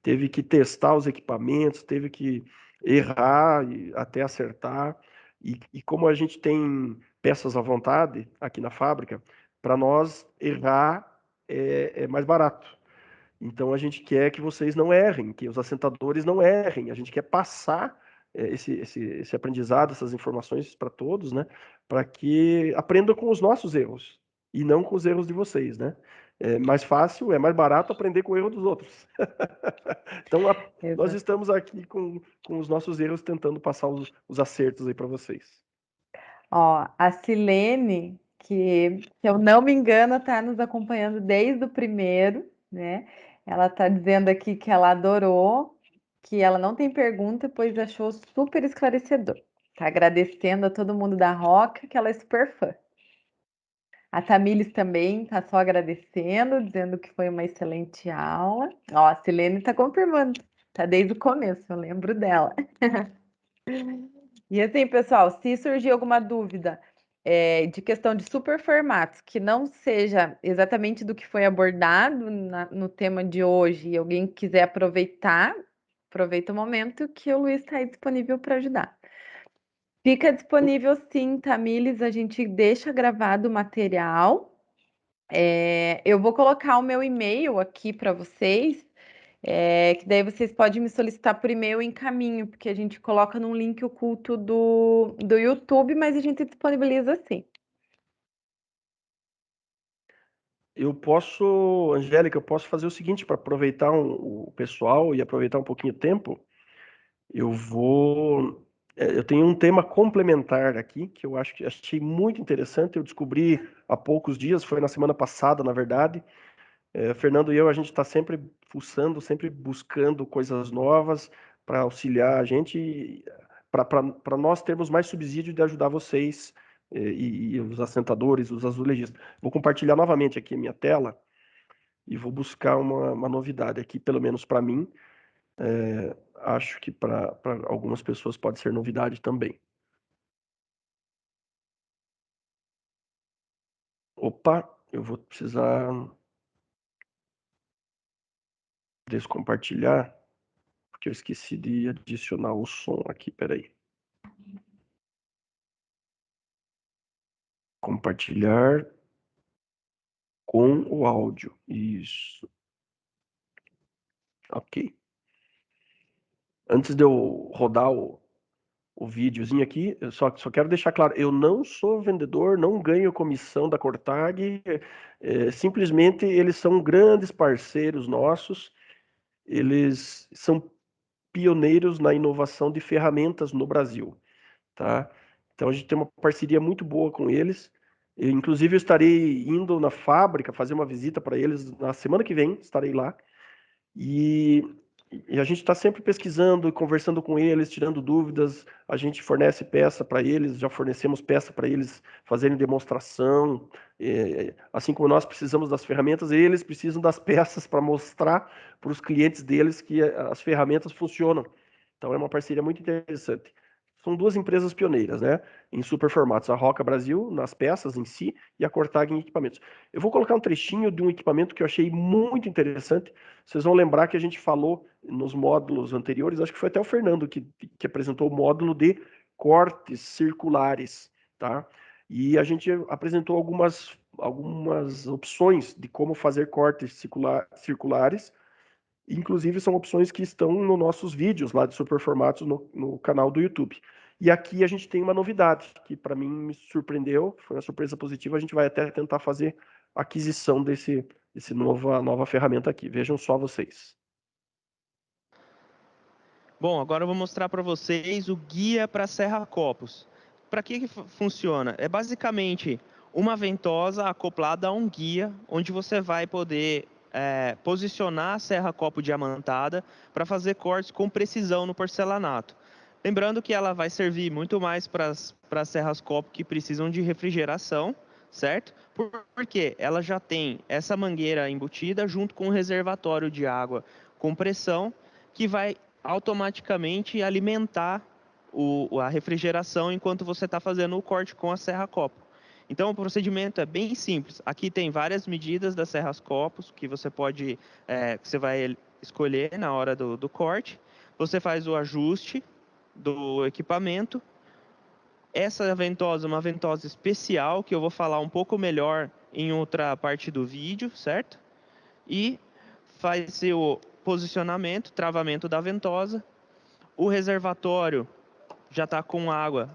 teve que testar os equipamentos, teve que errar até acertar. E como a gente tem peças à vontade aqui na fábrica, para nós errar é mais barato. Então a gente quer que vocês não errem, que os assentadores não errem. A gente quer passar esse aprendizado, essas informações para todos, né? Para que aprendam com os nossos erros e não com os erros de vocês, né? É mais fácil, é mais barato aprender com o erro dos outros. Então nós estamos aqui com os nossos erros tentando passar os acertos aí para vocês. Ó, a Silene, que se eu não me engano, está nos acompanhando desde o primeiro, né? Ela está dizendo aqui que ela adorou, que ela não tem pergunta, pois achou super esclarecedor. Está agradecendo a todo mundo da Roca, que ela é super fã. A Tamires também está só agradecendo, dizendo que foi uma excelente aula. Ó, a Silene está confirmando, está desde o começo, eu lembro dela. E assim, pessoal, se surgir alguma dúvida de questão de superformatos que não seja exatamente do que foi abordado no tema de hoje e alguém quiser aproveitar, aproveita o momento que o Luiz está aí disponível para ajudar. Fica disponível sim, Tamires, a gente deixa gravado o material. Eu vou colocar o meu e-mail aqui para vocês, que daí vocês podem me solicitar por e-mail em caminho, porque a gente coloca num link oculto do YouTube, mas a gente disponibiliza sim. Angélica, eu posso fazer o seguinte, para aproveitar o pessoal e aproveitar um pouquinho o tempo, eu tenho um tema complementar aqui, que eu achei muito interessante, eu descobri há poucos dias, foi na semana passada, na verdade. Fernando e eu, a gente está sempre fuçando, sempre buscando coisas novas para auxiliar a gente, para nós termos mais subsídio de ajudar vocês e os assentadores, os azulejistas. Vou compartilhar novamente aqui a minha tela e vou buscar uma novidade aqui, pelo menos para mim. Acho que para algumas pessoas pode ser novidade também. Opa, eu vou precisar descompartilhar, porque eu esqueci de adicionar o som aqui, peraí. Compartilhar com o áudio. Isso. Ok. Antes de eu rodar o videozinho aqui. Eu só quero deixar claro, eu não sou vendedor, não ganho comissão da Cortag, simplesmente eles são grandes parceiros nossos, eles são pioneiros na inovação de ferramentas no Brasil, tá? Então a gente tem uma parceria muito boa com eles. Inclusive eu estarei indo na fábrica fazer uma visita para eles na semana que vem, estarei lá. E, e a gente está sempre pesquisando e conversando com eles, tirando dúvidas. A gente fornece peça para eles, já fornecemos peça para eles fazerem demonstração. Assim como nós precisamos das ferramentas, eles precisam das peças para mostrar para os clientes deles que as ferramentas funcionam. Então é uma parceria muito interessante. São duas empresas pioneiras, né? Em super formatos. A Roca Brasil, nas peças em si, e a Cortag em equipamentos. Eu vou colocar um trechinho de um equipamento que eu achei muito interessante. Vocês vão lembrar que a gente falou nos módulos anteriores, acho que foi até o Fernando que apresentou o módulo de cortes circulares, tá? E a gente apresentou algumas opções de como fazer cortes circulares. Inclusive, são opções que estão nos nossos vídeos lá de superformatos no canal do YouTube. E aqui a gente tem uma novidade que para mim me surpreendeu, foi uma surpresa positiva. A gente vai até tentar fazer a aquisição desse nova ferramenta aqui. Vejam só vocês. Bom, agora eu vou mostrar para vocês o guia para serra-copos. Para que funciona? É basicamente uma ventosa acoplada a um guia, onde você vai poder posicionar a serra-copo diamantada para fazer cortes com precisão no porcelanato. Lembrando que ela vai servir muito mais para as serras-copo que precisam de refrigeração, certo? Porque ela já tem essa mangueira embutida junto com um reservatório de água com pressão que vai automaticamente alimentar a refrigeração enquanto você está fazendo o corte com a serra-copo. Então o procedimento é bem simples. Aqui tem várias medidas das serras-copos que você pode, que você vai escolher na hora do corte. Você faz o ajuste do equipamento. Essa ventosa é uma ventosa especial que eu vou falar um pouco melhor em outra parte do vídeo, certo? E faz o posicionamento, travamento da ventosa. O reservatório já está com água,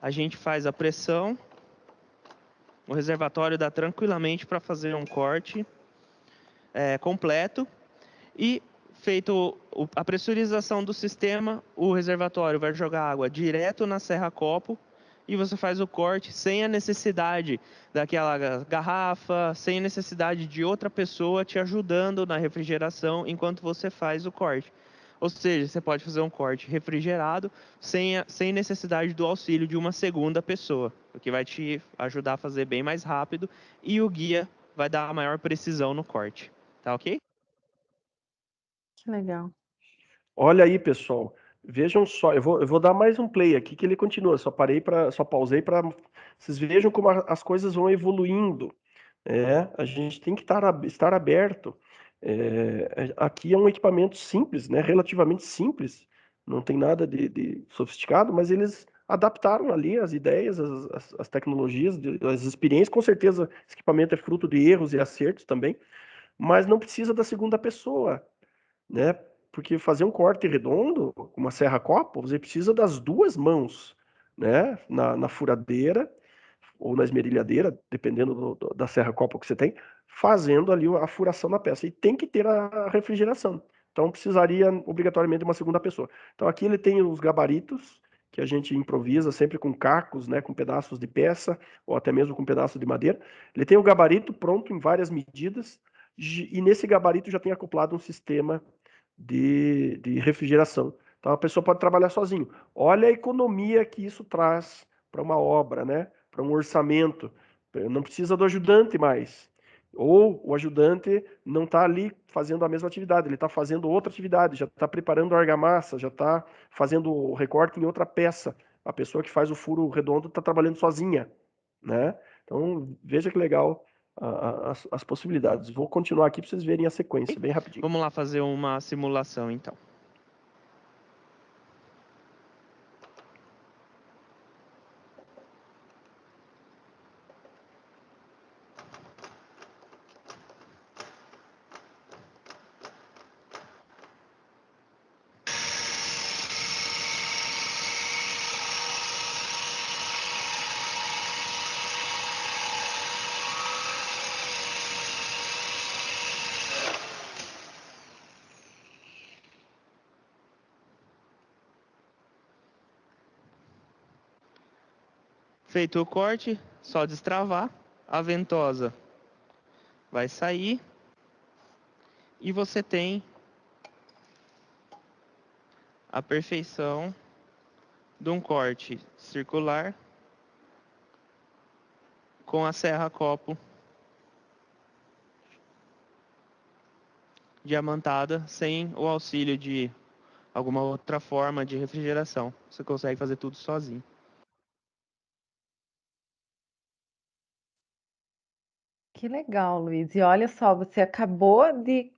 a gente faz a pressão. O reservatório dá tranquilamente para fazer um corte completo. E feito a pressurização do sistema, o reservatório vai jogar água direto na serra-copo e você faz o corte sem a necessidade daquela garrafa, sem a necessidade de outra pessoa te ajudando na refrigeração enquanto você faz o corte. Ou seja, você pode fazer um corte refrigerado sem necessidade do auxílio de uma segunda pessoa, o que vai te ajudar a fazer bem mais rápido e o guia vai dar a maior precisão no corte. Tá ok? Que legal. Olha aí, pessoal. Vejam só, eu vou dar mais um play aqui que ele continua. Só pausei para vocês vejam como as coisas vão evoluindo. A gente tem que estar aberto. Aqui é um equipamento simples, né? Relativamente simples. Não tem nada de sofisticado, mas eles adaptaram ali as ideias, as tecnologias, as experiências. Com certeza, esse equipamento é fruto de erros e acertos também, mas não precisa da segunda pessoa, né? Porque fazer um corte redondo, uma serra-copo, você precisa das duas mãos, né? Na furadeira ou na esmerilhadeira, dependendo da serra-copo que você tem, fazendo ali a furação na peça. E tem que ter a refrigeração. Então precisaria obrigatoriamente de uma segunda pessoa. Então aqui ele tem os gabaritos, que a gente improvisa sempre com cacos, né, com pedaços de peça, ou até mesmo com pedaço de madeira. Ele tem o gabarito pronto em várias medidas, e nesse gabarito já tem acoplado um sistema de refrigeração. Então a pessoa pode trabalhar sozinho. Olha a economia que isso traz para uma obra, né? Para um orçamento. Não precisa do ajudante mais. Ou o ajudante não está ali fazendo a mesma atividade, ele está fazendo outra atividade, já está preparando a argamassa, já está fazendo o recorte em outra peça. A pessoa que faz o furo redondo está trabalhando sozinha, né? Então veja que legal as possibilidades. Vou continuar aqui para vocês verem a sequência bem rapidinho. Vamos lá fazer uma simulação então. Feito o corte, só destravar, a ventosa vai sair e você tem a perfeição de um corte circular com a serra copo diamantada sem o auxílio de alguma outra forma de refrigeração. Você consegue fazer tudo sozinho. Que legal, Luiz. E olha só, você acabou de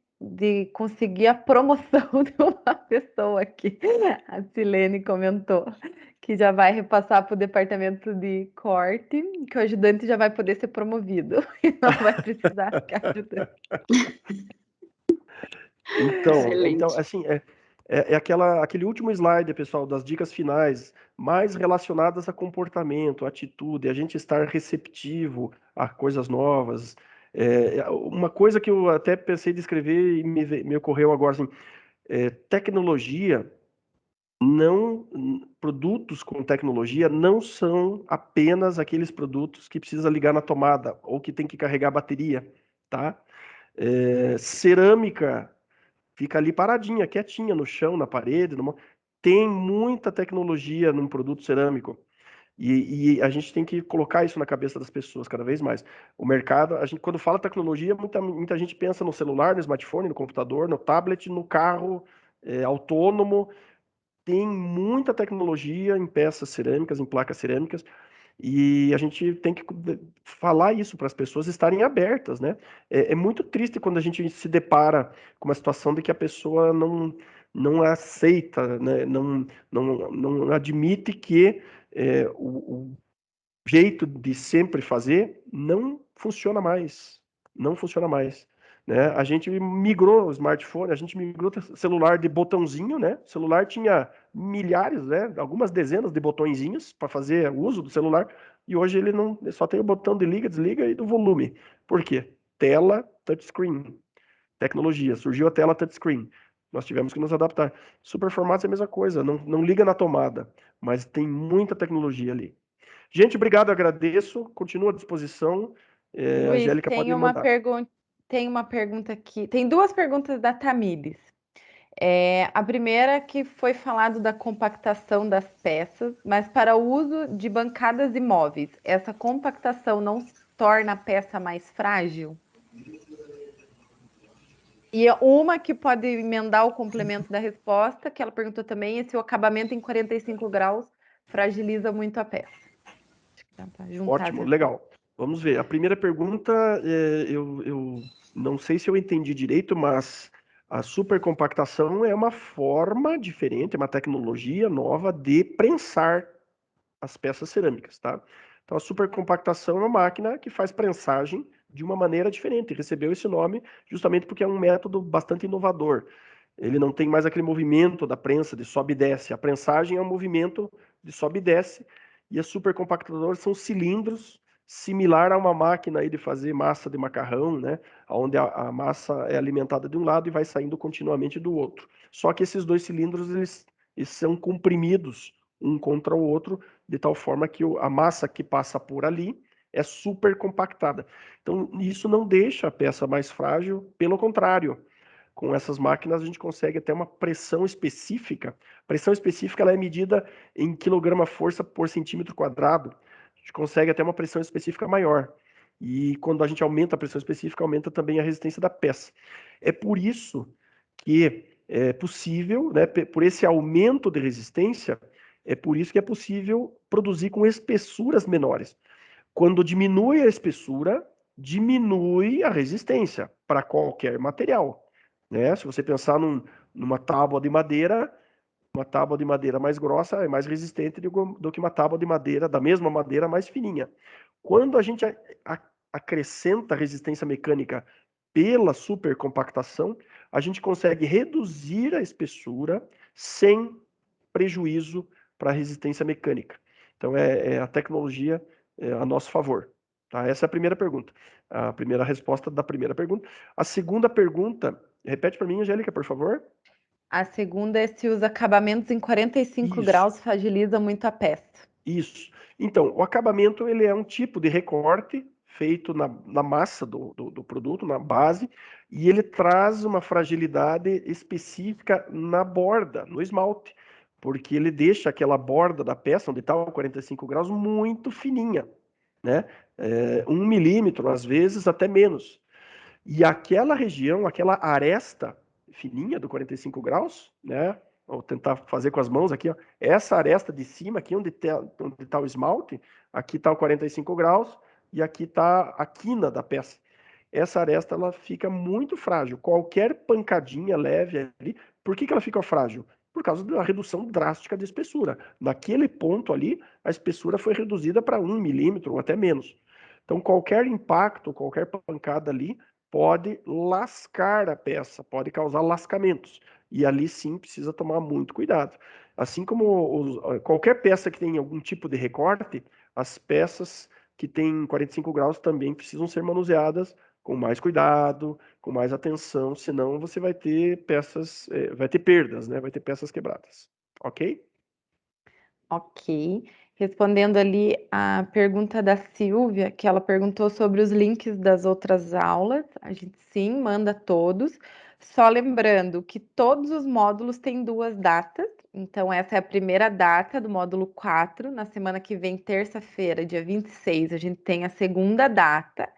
conseguir a promoção de uma pessoa aqui. A Silene comentou que já vai repassar para o departamento de corte, que o ajudante já vai poder ser promovido e não vai precisar ficar ajudando. Então, Excelente. assim, aquele último slide, pessoal, das dicas finais, mais relacionadas a comportamento, atitude, a gente estar receptivo a coisas novas. Uma coisa que eu até pensei de escrever e me ocorreu agora, assim, tecnologia produtos com tecnologia não são apenas aqueles produtos que precisa ligar na tomada ou que tem que carregar bateria, tá? Cerâmica fica ali paradinha, quietinha no chão, na parede. Tem muita tecnologia num produto cerâmico. E a gente tem que colocar isso na cabeça das pessoas cada vez mais. O mercado, quando fala tecnologia, muita gente pensa no celular, no smartphone, no computador, no tablet, no carro autônomo. Tem muita tecnologia em peças cerâmicas, em placas cerâmicas, e a gente tem que falar isso para as pessoas estarem abertas, né? É muito triste quando a gente se depara com uma situação de que a pessoa não aceita, né? Não admite que o jeito de sempre fazer não funciona mais. Não funciona mais. Né? A gente migrou o smartphone, a gente migrou o celular de botãozinho, né? O celular tinha milhares, né? Algumas dezenas de botõezinhos para fazer uso do celular, e hoje ele não só tem o botão de liga, desliga e do volume. Por quê? Tela touchscreen. Tecnologia. Surgiu a tela touchscreen. Nós tivemos que nos adaptar. Superformatos é a mesma coisa, não liga na tomada, mas tem muita tecnologia ali. Gente, obrigado, agradeço. Continua à disposição. A Luiz, Angélica pode me mandar. tem uma pergunta aqui. Tem duas perguntas da Tamires. A primeira que foi falado da compactação das peças, mas para o uso de bancadas e móveis, essa compactação não torna a peça mais frágil? E uma que pode emendar o complemento da resposta, que ela perguntou também, é se o acabamento em 45 graus fragiliza muito a peça. Acho que dá para juntar. Ótimo, legal. Vamos ver. A primeira pergunta, eu não sei se eu entendi direito, mas a supercompactação é uma forma diferente, é uma tecnologia nova de prensar as peças cerâmicas, tá? Então, a supercompactação é uma máquina que faz prensagem de uma maneira diferente. Recebeu esse nome justamente porque é um método bastante inovador. Ele não tem mais aquele movimento da prensa de sobe e desce. A prensagem é um movimento de sobe e desce, e a supercompactador são cilindros similar a uma máquina aí de fazer massa de macarrão, né? Onde a massa é alimentada de um lado e vai saindo continuamente do outro. Só que esses dois cilindros eles são comprimidos um contra o outro, de tal forma que a massa que passa por ali é super compactada. Então, isso não deixa a peça mais frágil, pelo contrário. Com essas máquinas, a gente consegue até uma pressão específica. A pressão específica ela é medida em quilograma-força por centímetro quadrado. A gente consegue até uma pressão específica maior. E quando a gente aumenta a pressão específica, aumenta também a resistência da peça. É por isso que é possível, né, por esse aumento de resistência, é por isso que é possível produzir com espessuras menores. Quando diminui a espessura, diminui a resistência para qualquer material. Né? Se você pensar numa tábua de madeira, uma tábua de madeira mais grossa é mais resistente do que uma tábua de madeira, da mesma madeira, mais fininha. Quando a gente acrescenta resistência mecânica pela supercompactação, a gente consegue reduzir a espessura sem prejuízo para a resistência mecânica. Então, a tecnologia a nosso favor. Tá? Essa é a primeira pergunta. A primeira resposta da primeira pergunta. A segunda pergunta, repete para mim, Angélica, por favor. A segunda é se os acabamentos em 45 Isso. graus fragilizam muito a peça. Isso. Então, o acabamento ele é um tipo de recorte feito na massa do produto, na base, e ele traz uma fragilidade específica na borda, no esmalte, porque ele deixa aquela borda da peça, onde está o 45 graus, muito fininha, né? 1 milímetro, às vezes até menos. E aquela região, aquela aresta fininha do 45 graus, né? Vou tentar fazer com as mãos aqui, ó. Essa aresta de cima, aqui onde tá o esmalte, aqui está o 45 graus e aqui está a quina da peça. Essa aresta ela fica muito frágil. Qualquer pancadinha leve ali. Por que ela fica frágil? Por causa da redução drástica de espessura. Naquele ponto ali, a espessura foi reduzida para 1 milímetro ou até menos. Então, qualquer impacto, qualquer pancada ali pode lascar a peça, pode causar lascamentos. E ali sim precisa tomar muito cuidado. Assim como qualquer peça que tem algum tipo de recorte, as peças que têm 45 graus também precisam ser manuseadas com mais cuidado, com mais atenção, senão você vai ter peças, vai ter perdas, né? Vai ter peças quebradas. Ok? Ok. Respondendo ali a pergunta da Silvia, que ela perguntou sobre os links das outras aulas, a gente sim manda todos. Só lembrando que todos os módulos têm 2 datas, então essa é a primeira data do módulo 4. Na semana que vem, terça-feira, dia 26, a gente tem a segunda data.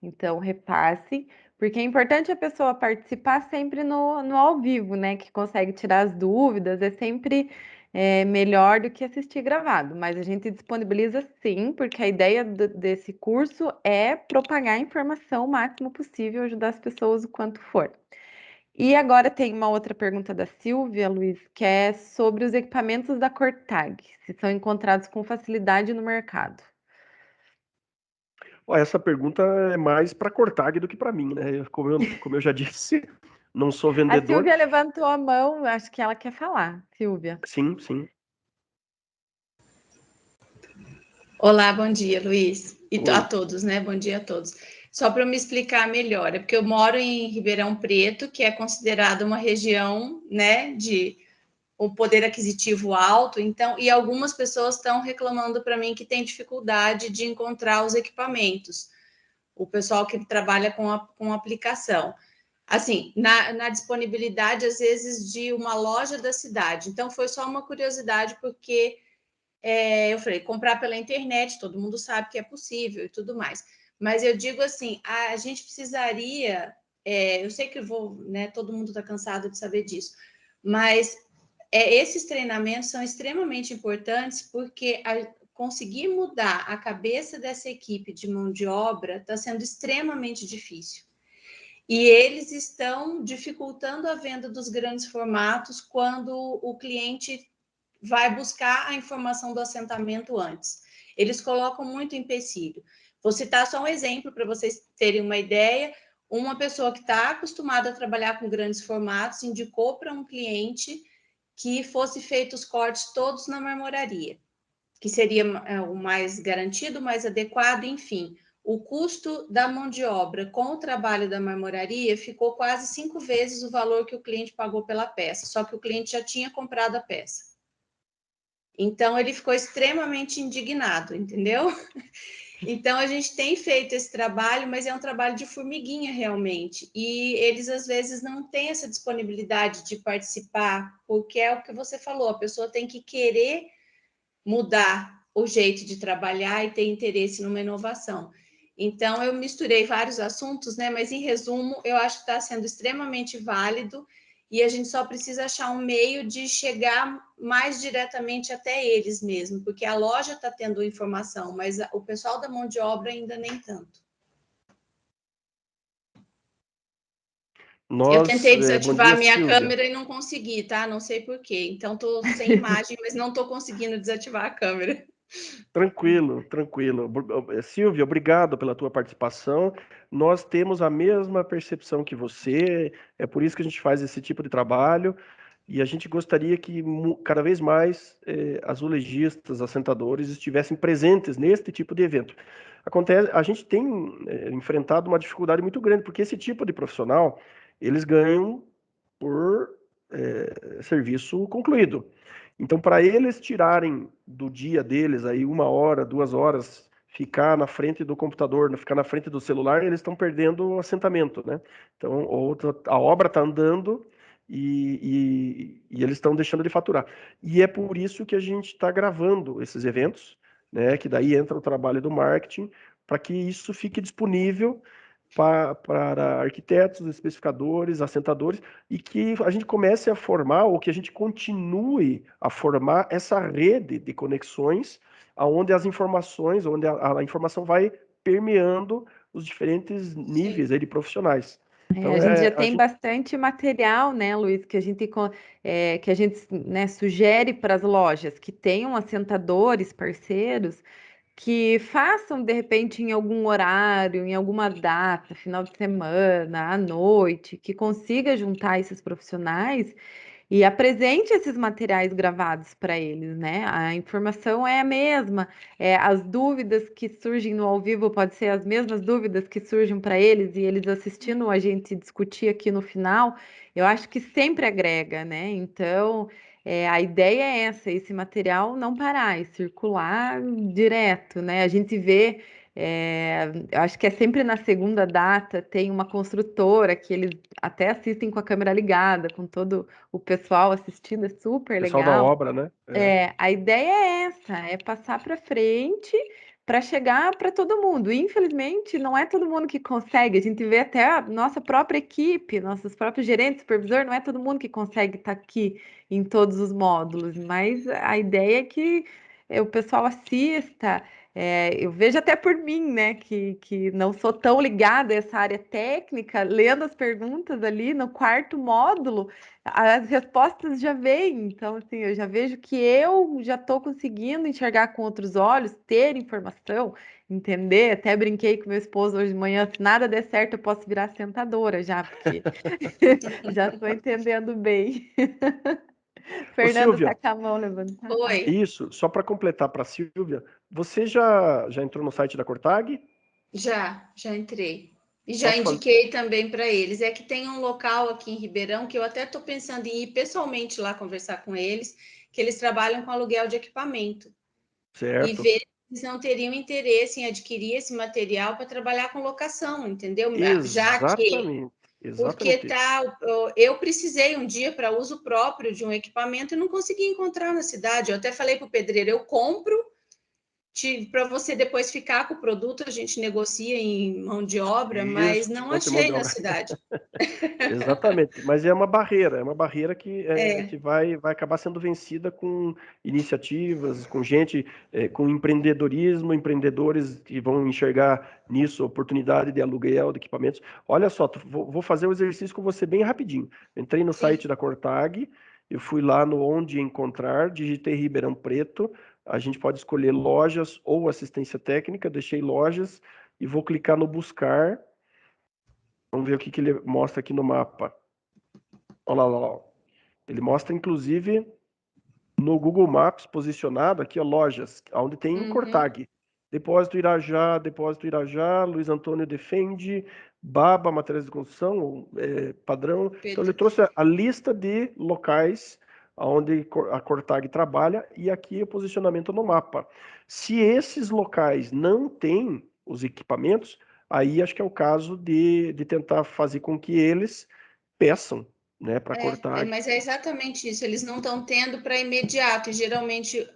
Então, repasse, porque é importante a pessoa participar sempre no ao vivo, né? Que consegue tirar as dúvidas, é sempre melhor do que assistir gravado, mas a gente disponibiliza sim, porque a ideia desse curso é propagar a informação o máximo possível, ajudar as pessoas o quanto for. E agora tem uma outra pergunta da Silvia, Luiz, que é sobre os equipamentos da Cortag, se são encontrados com facilidade no mercado. Essa pergunta é mais para Cortag do que para mim, né? Como eu já disse, não sou A vendedor. Silvia levantou a mão, acho que ela quer falar. Silvia. Sim, sim. Olá, bom dia, Luiz. E a Oi. todos, né? Bom dia a todos. Só para eu me explicar melhor, é porque eu moro em Ribeirão Preto, que é considerada uma região, né, de um poder aquisitivo alto, então, e algumas pessoas estão reclamando para mim que tem dificuldade de encontrar os equipamentos. O pessoal que trabalha com aplicação. Assim, na disponibilidade, às vezes, de uma loja da cidade. Então, foi só uma curiosidade, porque eu falei, comprar pela internet, todo mundo sabe que é possível e tudo mais. Mas eu digo assim, a gente precisaria, eu sei que né, todo mundo está cansado de saber disso, mas esses treinamentos são extremamente importantes porque conseguir mudar a cabeça dessa equipe de mão de obra está sendo extremamente difícil. E eles estão dificultando a venda dos grandes formatos quando o cliente vai buscar a informação do assentamento antes. Eles colocam muito empecilho. Vou citar só um exemplo para vocês terem uma ideia. Uma pessoa que está acostumada a trabalhar com grandes formatos indicou para um cliente que fosse feitos os cortes todos na marmoraria, que seria o mais garantido, mais adequado, enfim. O custo da mão de obra com o trabalho da marmoraria ficou quase 5 vezes o valor que o cliente pagou pela peça, só que o cliente já tinha comprado a peça. Então, ele ficou extremamente indignado, entendeu? Então, a gente tem feito esse trabalho, mas é um trabalho de formiguinha, realmente. E eles, às vezes, não têm essa disponibilidade de participar, porque é o que você falou, a pessoa tem que querer mudar o jeito de trabalhar e ter interesse numa inovação. Então, eu misturei vários assuntos, né? Mas, em resumo, eu acho que está sendo extremamente válido e a gente só precisa achar um meio de chegar mais diretamente até eles mesmo, porque a loja está tendo informação, mas o pessoal da mão de obra ainda nem tanto. Eu tentei desativar a minha Silvia. câmera e não consegui, tá? Não sei por quê. Então, estou sem imagem, mas não estou conseguindo desativar a câmera. Tranquilo, tranquilo. Silvia, obrigado pela tua participação. Nós temos a mesma percepção que você, é por isso que a gente faz esse tipo de trabalho, e a gente gostaria que cada vez mais azulejistas, assentadores estivessem presentes neste tipo de evento. Acontece, a gente tem enfrentado uma dificuldade muito grande, porque esse tipo de profissional, eles ganham por serviço concluído. Então, para eles tirarem do dia deles aí 1 hora, 2 horas, ficar na frente do computador, ficar na frente do celular, eles estão perdendo o assentamento, né? Então, a obra está andando e eles estão deixando de faturar. E é por isso que a gente está gravando esses eventos, né? Que daí entra o trabalho do marketing, para que isso fique disponível para arquitetos, especificadores, assentadores, e que a gente comece a formar, ou que a gente continue a formar essa rede de conexões, onde as informações, onde a informação vai permeando os diferentes níveis aí de profissionais. Então, A gente já a tem gente, bastante material, né, Luiz, que a gente, que a gente, né, sugere para as lojas que tenham assentadores, parceiros, que façam, de repente, em algum horário, em alguma data, final de semana, à noite, que consiga juntar esses profissionais e apresente esses materiais gravados para eles, né? A informação é a mesma, as dúvidas que surgem no ao vivo podem ser as mesmas dúvidas que surgem para eles e eles assistindo a gente discutir aqui no final, eu acho que sempre agrega, né? Então, a ideia é essa, esse material não parar e circular direto, né? A gente vê. Eu acho que é sempre na segunda data, tem uma construtora que eles até assistem com a câmera ligada, com todo o pessoal assistindo, é super pessoal da legal. obra, né? A ideia é essa, é passar para frente para chegar para todo mundo. Infelizmente, não é todo mundo que consegue. A gente vê até a nossa própria equipe, nossos próprios gerentes, supervisor, não é todo mundo que consegue estar aqui em todos os módulos, mas a ideia é que o pessoal assista. Eu vejo até por mim, né, que não sou tão ligada a essa área técnica, lendo as perguntas ali no quarto módulo, as respostas já vêm, então assim, eu já vejo que eu já estou conseguindo enxergar com outros olhos, ter informação, entender. Até brinquei com meu esposo hoje de manhã, se nada der certo, eu posso virar sentadora já, porque já estou entendendo bem. Ô, Fernando tá Silvia, com a mão levantada. Oi, isso, só para completar para a Silvia, você já entrou no site da Cortag? já entrei. E já Posso fazer? indiquei também para eles. É que tem um local aqui em Ribeirão que eu até estou pensando em ir pessoalmente lá conversar com eles, que eles trabalham com aluguel de equipamento. E Certo. ver se eles não teriam interesse em adquirir esse material para trabalhar com locação, entendeu? Já que Exatamente. porque Exatamente isso. tá, eu precisei um dia para uso próprio de um equipamento e não consegui encontrar na cidade. Eu até falei para o pedreiro, eu compro para você depois ficar com o produto, a gente negocia em mão de obra, mas Isso, não desconto em mão achei de na obra. cidade. Exatamente, mas é uma barreira que vai acabar sendo vencida com iniciativas, com gente, com empreendedorismo, empreendedores que vão enxergar nisso oportunidade de aluguel de equipamentos. Olha só, vou fazer o exercício com você bem rapidinho. Entrei no Sim. site da Cortag, eu fui lá no Onde Encontrar, digitei Ribeirão Preto, a gente pode escolher lojas ou assistência técnica, deixei lojas e vou clicar no buscar. Vamos ver o que ele mostra aqui no mapa. Olha lá. Ele mostra, inclusive, no Google Maps, posicionado aqui, ó, lojas, onde tem um Cortag. Depósito Irajá, Luiz Antônio Defende, Baba, Materiais de Construção, padrão. Então, ele trouxe a lista de locais onde a Cortag trabalha e aqui o posicionamento no mapa. Se esses locais não têm os equipamentos, aí acho que é o caso de tentar fazer com que eles peçam, né, para Cortag. Mas é exatamente isso, eles não estão tendo para imediato, e geralmente,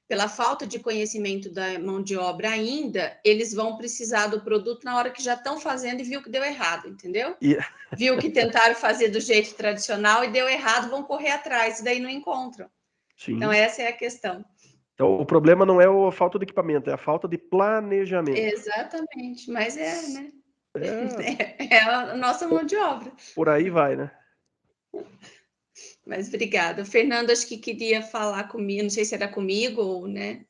pela falta de conhecimento da mão de obra ainda, eles vão precisar do produto na hora que já estão fazendo e viu que deu errado, entendeu? Viu que tentaram fazer do jeito tradicional e deu errado, vão correr atrás, e daí não encontram. Sim. Então, essa é a questão. Então, o problema não é a falta de equipamento, é a falta de planejamento. Exatamente, mas né? É, É a nossa mão de obra. por aí vai, né? Mas obrigada. O Fernando, acho que queria falar comigo, não sei se era comigo ou, né?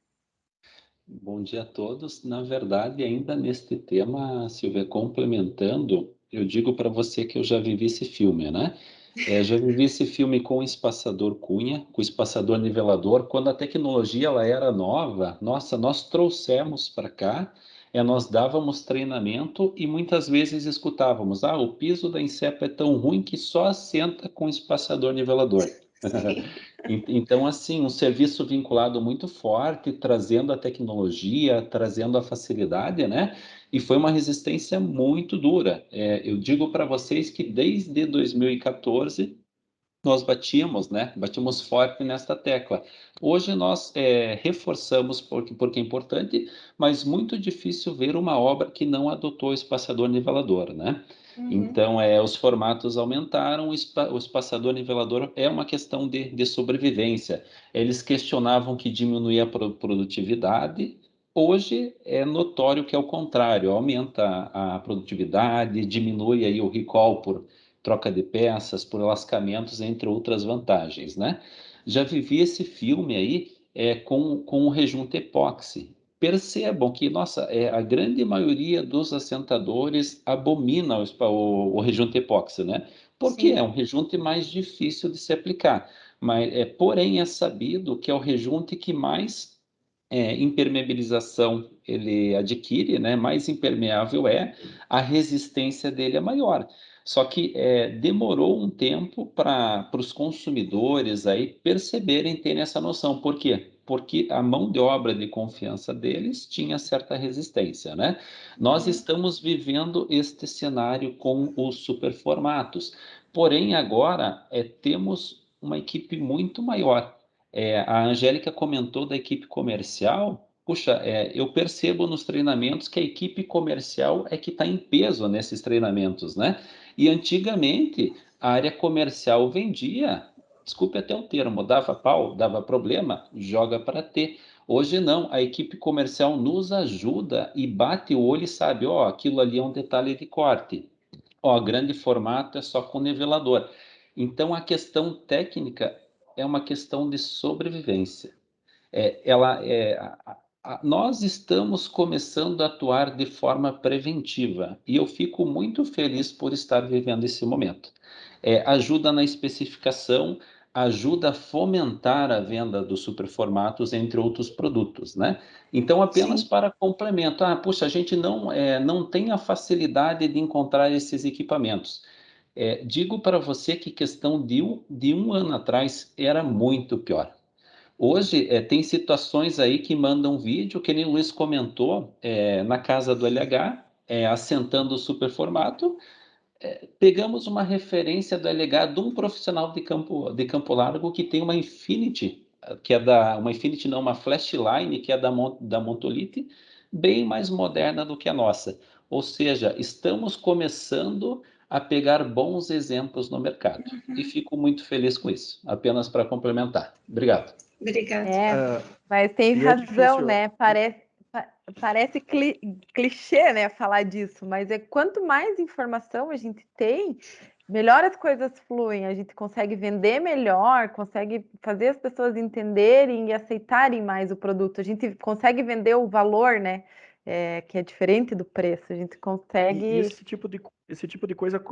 Bom dia a todos. Na verdade, ainda neste tema, Silvia, complementando, eu digo para você que eu já vivi esse filme, né? Já vivi esse filme com o espaçador Cunha, com o espaçador nivelador, quando a tecnologia ela era nova. Nossa, nós trouxemos para cá, nós dávamos treinamento e muitas vezes escutávamos: o piso da Insepa é tão ruim que só assenta com o espaçador nivelador. Então, assim, um serviço vinculado muito forte, trazendo a tecnologia, trazendo a facilidade, né? E foi uma resistência muito dura. Eu digo para vocês que desde 2014 nós batíamos, né? Batíamos forte nesta tecla. Hoje nós reforçamos porque é importante, mas muito difícil ver uma obra que não adotou o espaçador nivelador, né? Então, os formatos aumentaram, o espaçador nivelador é uma questão de sobrevivência. Eles questionavam que diminuía a produtividade. Hoje é notório que é o contrário, aumenta a produtividade, diminui aí o recall por troca de peças, por lascamentos, entre outras vantagens, né? Já vivi esse filme aí com o rejunte epóxi. Percebam que, nossa, a grande maioria dos assentadores abomina o rejunte epóxi, né? Porque Sim. é um rejunte mais difícil de se aplicar. Mas, porém, é sabido que é o rejunte que mais impermeabilização ele adquire, né? Mais impermeável a resistência dele é maior. Só que demorou um tempo para os consumidores aí perceberem, terem essa noção. Por quê? Porque a mão de obra de confiança deles tinha certa resistência, né? Nós estamos vivendo este cenário com os superformatos. Porém, agora temos uma equipe muito maior. A Angélica comentou da equipe comercial. Puxa, eu percebo nos treinamentos que a equipe comercial é que está em peso nesses treinamentos, né? E antigamente a área comercial vendia, desculpe até o termo, dava pau, dava problema, joga para ter. Hoje não, a equipe comercial nos ajuda e bate o olho e sabe, ó, aquilo ali é um detalhe de corte. Ó, grande formato é só com nivelador. Então a questão técnica é uma questão de sobrevivência. Nós estamos começando a atuar de forma preventiva e eu fico muito feliz por estar vivendo esse momento. Ajuda na especificação, ajuda a fomentar a venda dos superformatos, entre outros produtos, né? Então, apenas Sim. para complemento, puxa, a gente não tem a facilidade de encontrar esses equipamentos. Digo para você que questão de um ano atrás era muito pior. Hoje, tem situações aí que mandam vídeo, que nem o Luiz comentou, na casa do LH, assentando o superformato, pegamos uma referência do LH de um profissional de Campo Largo que tem uma Infinity, uma Infinity não, uma Flashline, que é da Montolite, bem mais moderna do que a nossa. Ou seja, estamos começando a pegar bons exemplos no mercado. E fico muito feliz com isso. Apenas para complementar. Obrigado. Obrigada. Mas tem E é razão, difícil. né? Parece clichê, né, falar disso, mas quanto mais informação a gente tem, melhor as coisas fluem, a gente consegue vender melhor, consegue fazer as pessoas entenderem e aceitarem mais o produto, a gente consegue vender o valor, né, que é diferente do preço, a gente E consegue... esse tipo de coisa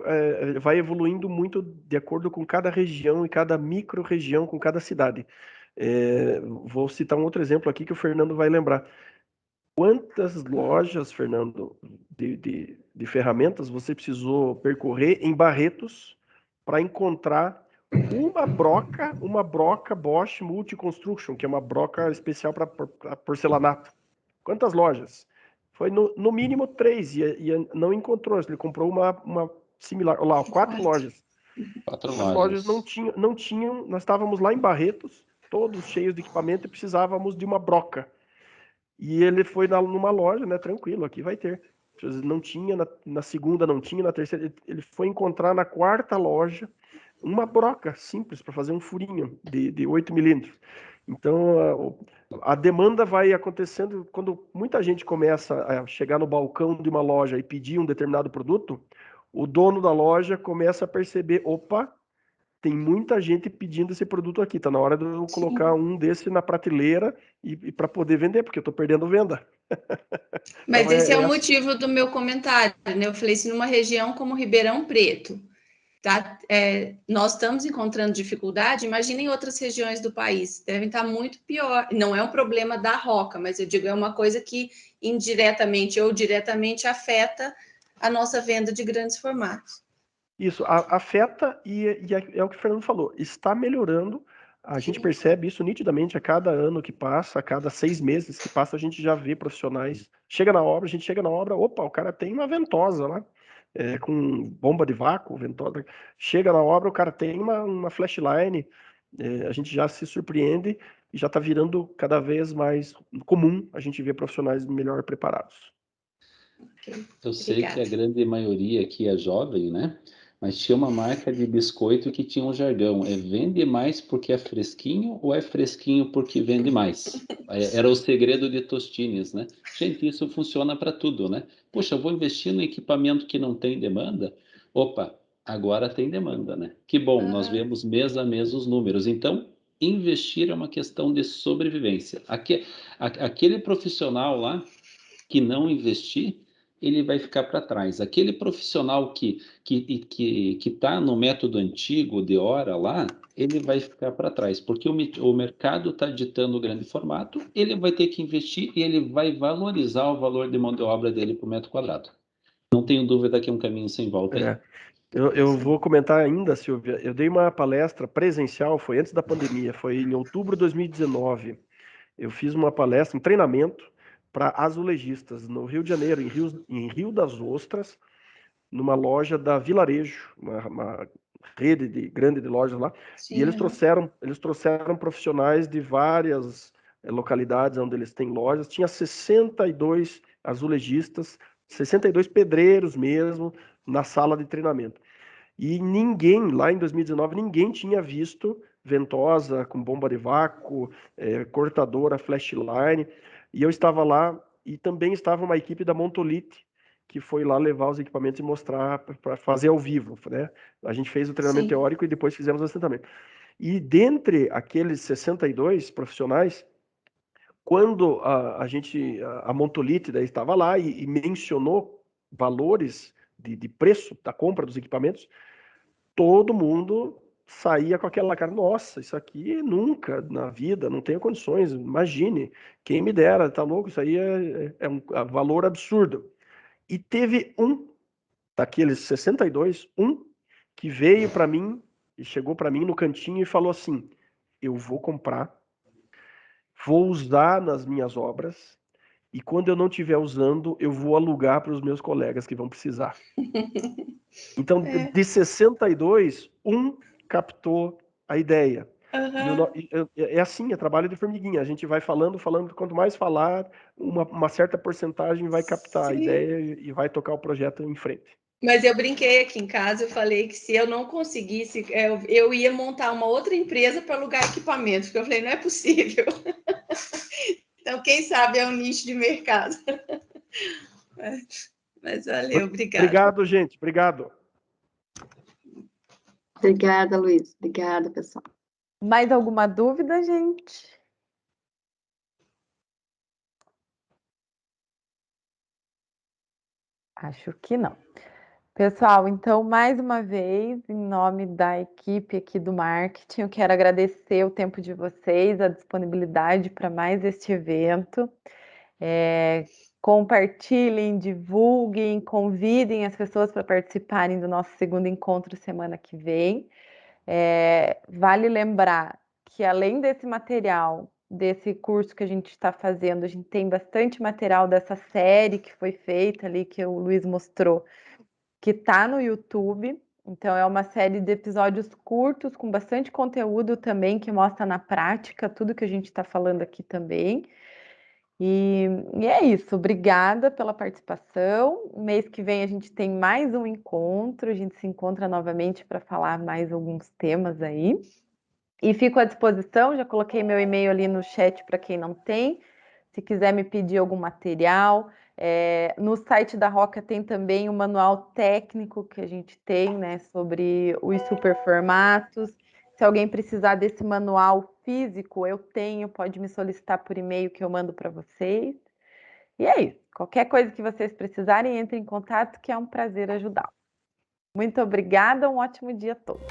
vai evoluindo muito de acordo com cada região e cada micro-região, com cada cidade. Vou citar um outro exemplo aqui que o Fernando vai lembrar. Quantas lojas, Fernando, de ferramentas você precisou percorrer em Barretos para encontrar uma broca Bosch Multi-Construction, que é uma broca especial para porcelanato? Quantas lojas? Foi no mínimo 3 e não encontrou. Ele comprou uma similar. Olha lá, 4 lojas. 4 As lojas lojas. não tinham. Nós estávamos lá em Barretos, todos cheios de equipamento e precisávamos de uma broca. E ele foi numa loja, né? Tranquilo, aqui vai ter. Não tinha, na segunda não tinha, na terceira. Ele foi encontrar na quarta loja uma broca simples para fazer um furinho de 8 milímetros. Então, a demanda vai acontecendo quando muita gente começa a chegar no balcão de uma loja e pedir um determinado produto, o dono da loja começa a perceber, opa, tem muita gente pedindo esse produto aqui, tá na hora de eu colocar um desse na prateleira e para poder vender, porque eu estou perdendo venda. Mas Então, esse é o motivo do meu comentário, né? Eu falei, se numa região como Ribeirão Preto, tá, nós estamos encontrando dificuldade, imaginem outras regiões do país, devem estar muito pior. Não é um problema da Roca, mas eu digo, é uma coisa que indiretamente ou diretamente afeta a nossa venda de grandes formatos. Isso, afeta e é o que o Fernando falou, está melhorando. A gente percebe isso nitidamente a cada ano que passa, a cada 6 meses que passa, a gente já vê profissionais. A gente chega na obra, opa, o cara tem uma ventosa lá, com bomba de vácuo, ventosa. Chega na obra, o cara tem uma flashline, a gente já se surpreende e já está virando cada vez mais comum a gente ver profissionais melhor preparados. Eu sei que a grande maioria aqui é jovem, né? Mas tinha uma marca de biscoito que tinha um jargão: vende mais porque é fresquinho ou é fresquinho porque vende mais? Era o segredo de Tostines, né? Gente, isso funciona para tudo, né? Poxa, eu vou investir no equipamento que não tem demanda? Opa, agora tem demanda, né? Que bom, nós vemos mês a mês os números. Então, investir é uma questão de sobrevivência. Aquele profissional lá que não investir, ele vai ficar para trás. Aquele profissional que está no método antigo de hora lá, ele vai ficar para trás, porque o mercado está ditando o grande formato, ele vai ter que investir e ele vai valorizar o valor de mão de obra dele por metro quadrado. Não tenho dúvida que é um caminho sem volta aí. Eu vou comentar ainda, Silvia. Eu dei uma palestra presencial, foi antes da pandemia, foi em outubro de 2019. Eu fiz uma palestra, um treinamento para azulejistas no Rio de Janeiro, em Rio das Ostras, numa loja da Vilarejo, uma rede grande de lojas lá. Sim, e eles trouxeram profissionais de várias localidades onde eles têm lojas. Tinha 62 azulejistas, 62 pedreiros mesmo, na sala de treinamento. E ninguém, lá em 2019, ninguém tinha visto ventosa com bomba de vácuo, cortadora, flashline. E eu estava lá e também estava uma equipe da Montolite, que foi lá levar os equipamentos e mostrar para fazer ao vivo, né? A gente fez o treinamento teórico e depois fizemos o assentamento. E dentre aqueles 62 profissionais, quando a Montolite daí estava lá e mencionou valores de preço da compra dos equipamentos, todo mundo saía com aquela cara: nossa, isso aqui nunca na vida, não tenho condições, imagine, quem me dera, tá louco, isso aí é um valor absurdo. E teve daqueles 62, que veio para mim e chegou para mim no cantinho e falou assim: eu vou comprar, vou usar nas minhas obras, e quando eu não estiver usando, eu vou alugar para os meus colegas que vão precisar. Então, de 62, captou a ideia. É assim, é trabalho de formiguinha. A gente vai falando, quanto mais falar, uma certa porcentagem vai captar a ideia e vai tocar o projeto em frente. Mas eu brinquei aqui em casa, eu falei que se eu não conseguisse, eu ia montar uma outra empresa para alugar equipamentos, porque eu falei, não é possível. Então, quem sabe é um nicho de mercado. Mas valeu, obrigada. Obrigado, gente. Obrigado. Obrigada, Luiz. Obrigada, pessoal. Mais alguma dúvida, gente? Acho que não. Pessoal, então, mais uma vez, em nome da equipe aqui do marketing, eu quero agradecer o tempo de vocês, a disponibilidade para mais este evento. Compartilhem, divulguem, convidem as pessoas para participarem do nosso segundo encontro semana que vem. Vale lembrar que, além desse material, desse curso que a gente está fazendo, a gente tem bastante material dessa série que foi feita ali, que o Luiz mostrou, que está no YouTube. Então, é uma série de episódios curtos, com bastante conteúdo também, que mostra na prática tudo que a gente está falando aqui também. E é isso, obrigada pela participação. Mês que vem a gente tem mais um encontro, a gente se encontra novamente para falar mais alguns temas aí. E fico à disposição, já coloquei meu e-mail ali no chat para quem não tem. Se quiser me pedir algum material, no site da Roca tem também o manual técnico que a gente tem, né, sobre os superformatos. Se alguém precisar desse manual físico, eu tenho, pode me solicitar por e-mail que eu mando para vocês. E é isso. Qualquer coisa que vocês precisarem, entre em contato, que é um prazer ajudar. Muito obrigada, um ótimo dia a todos.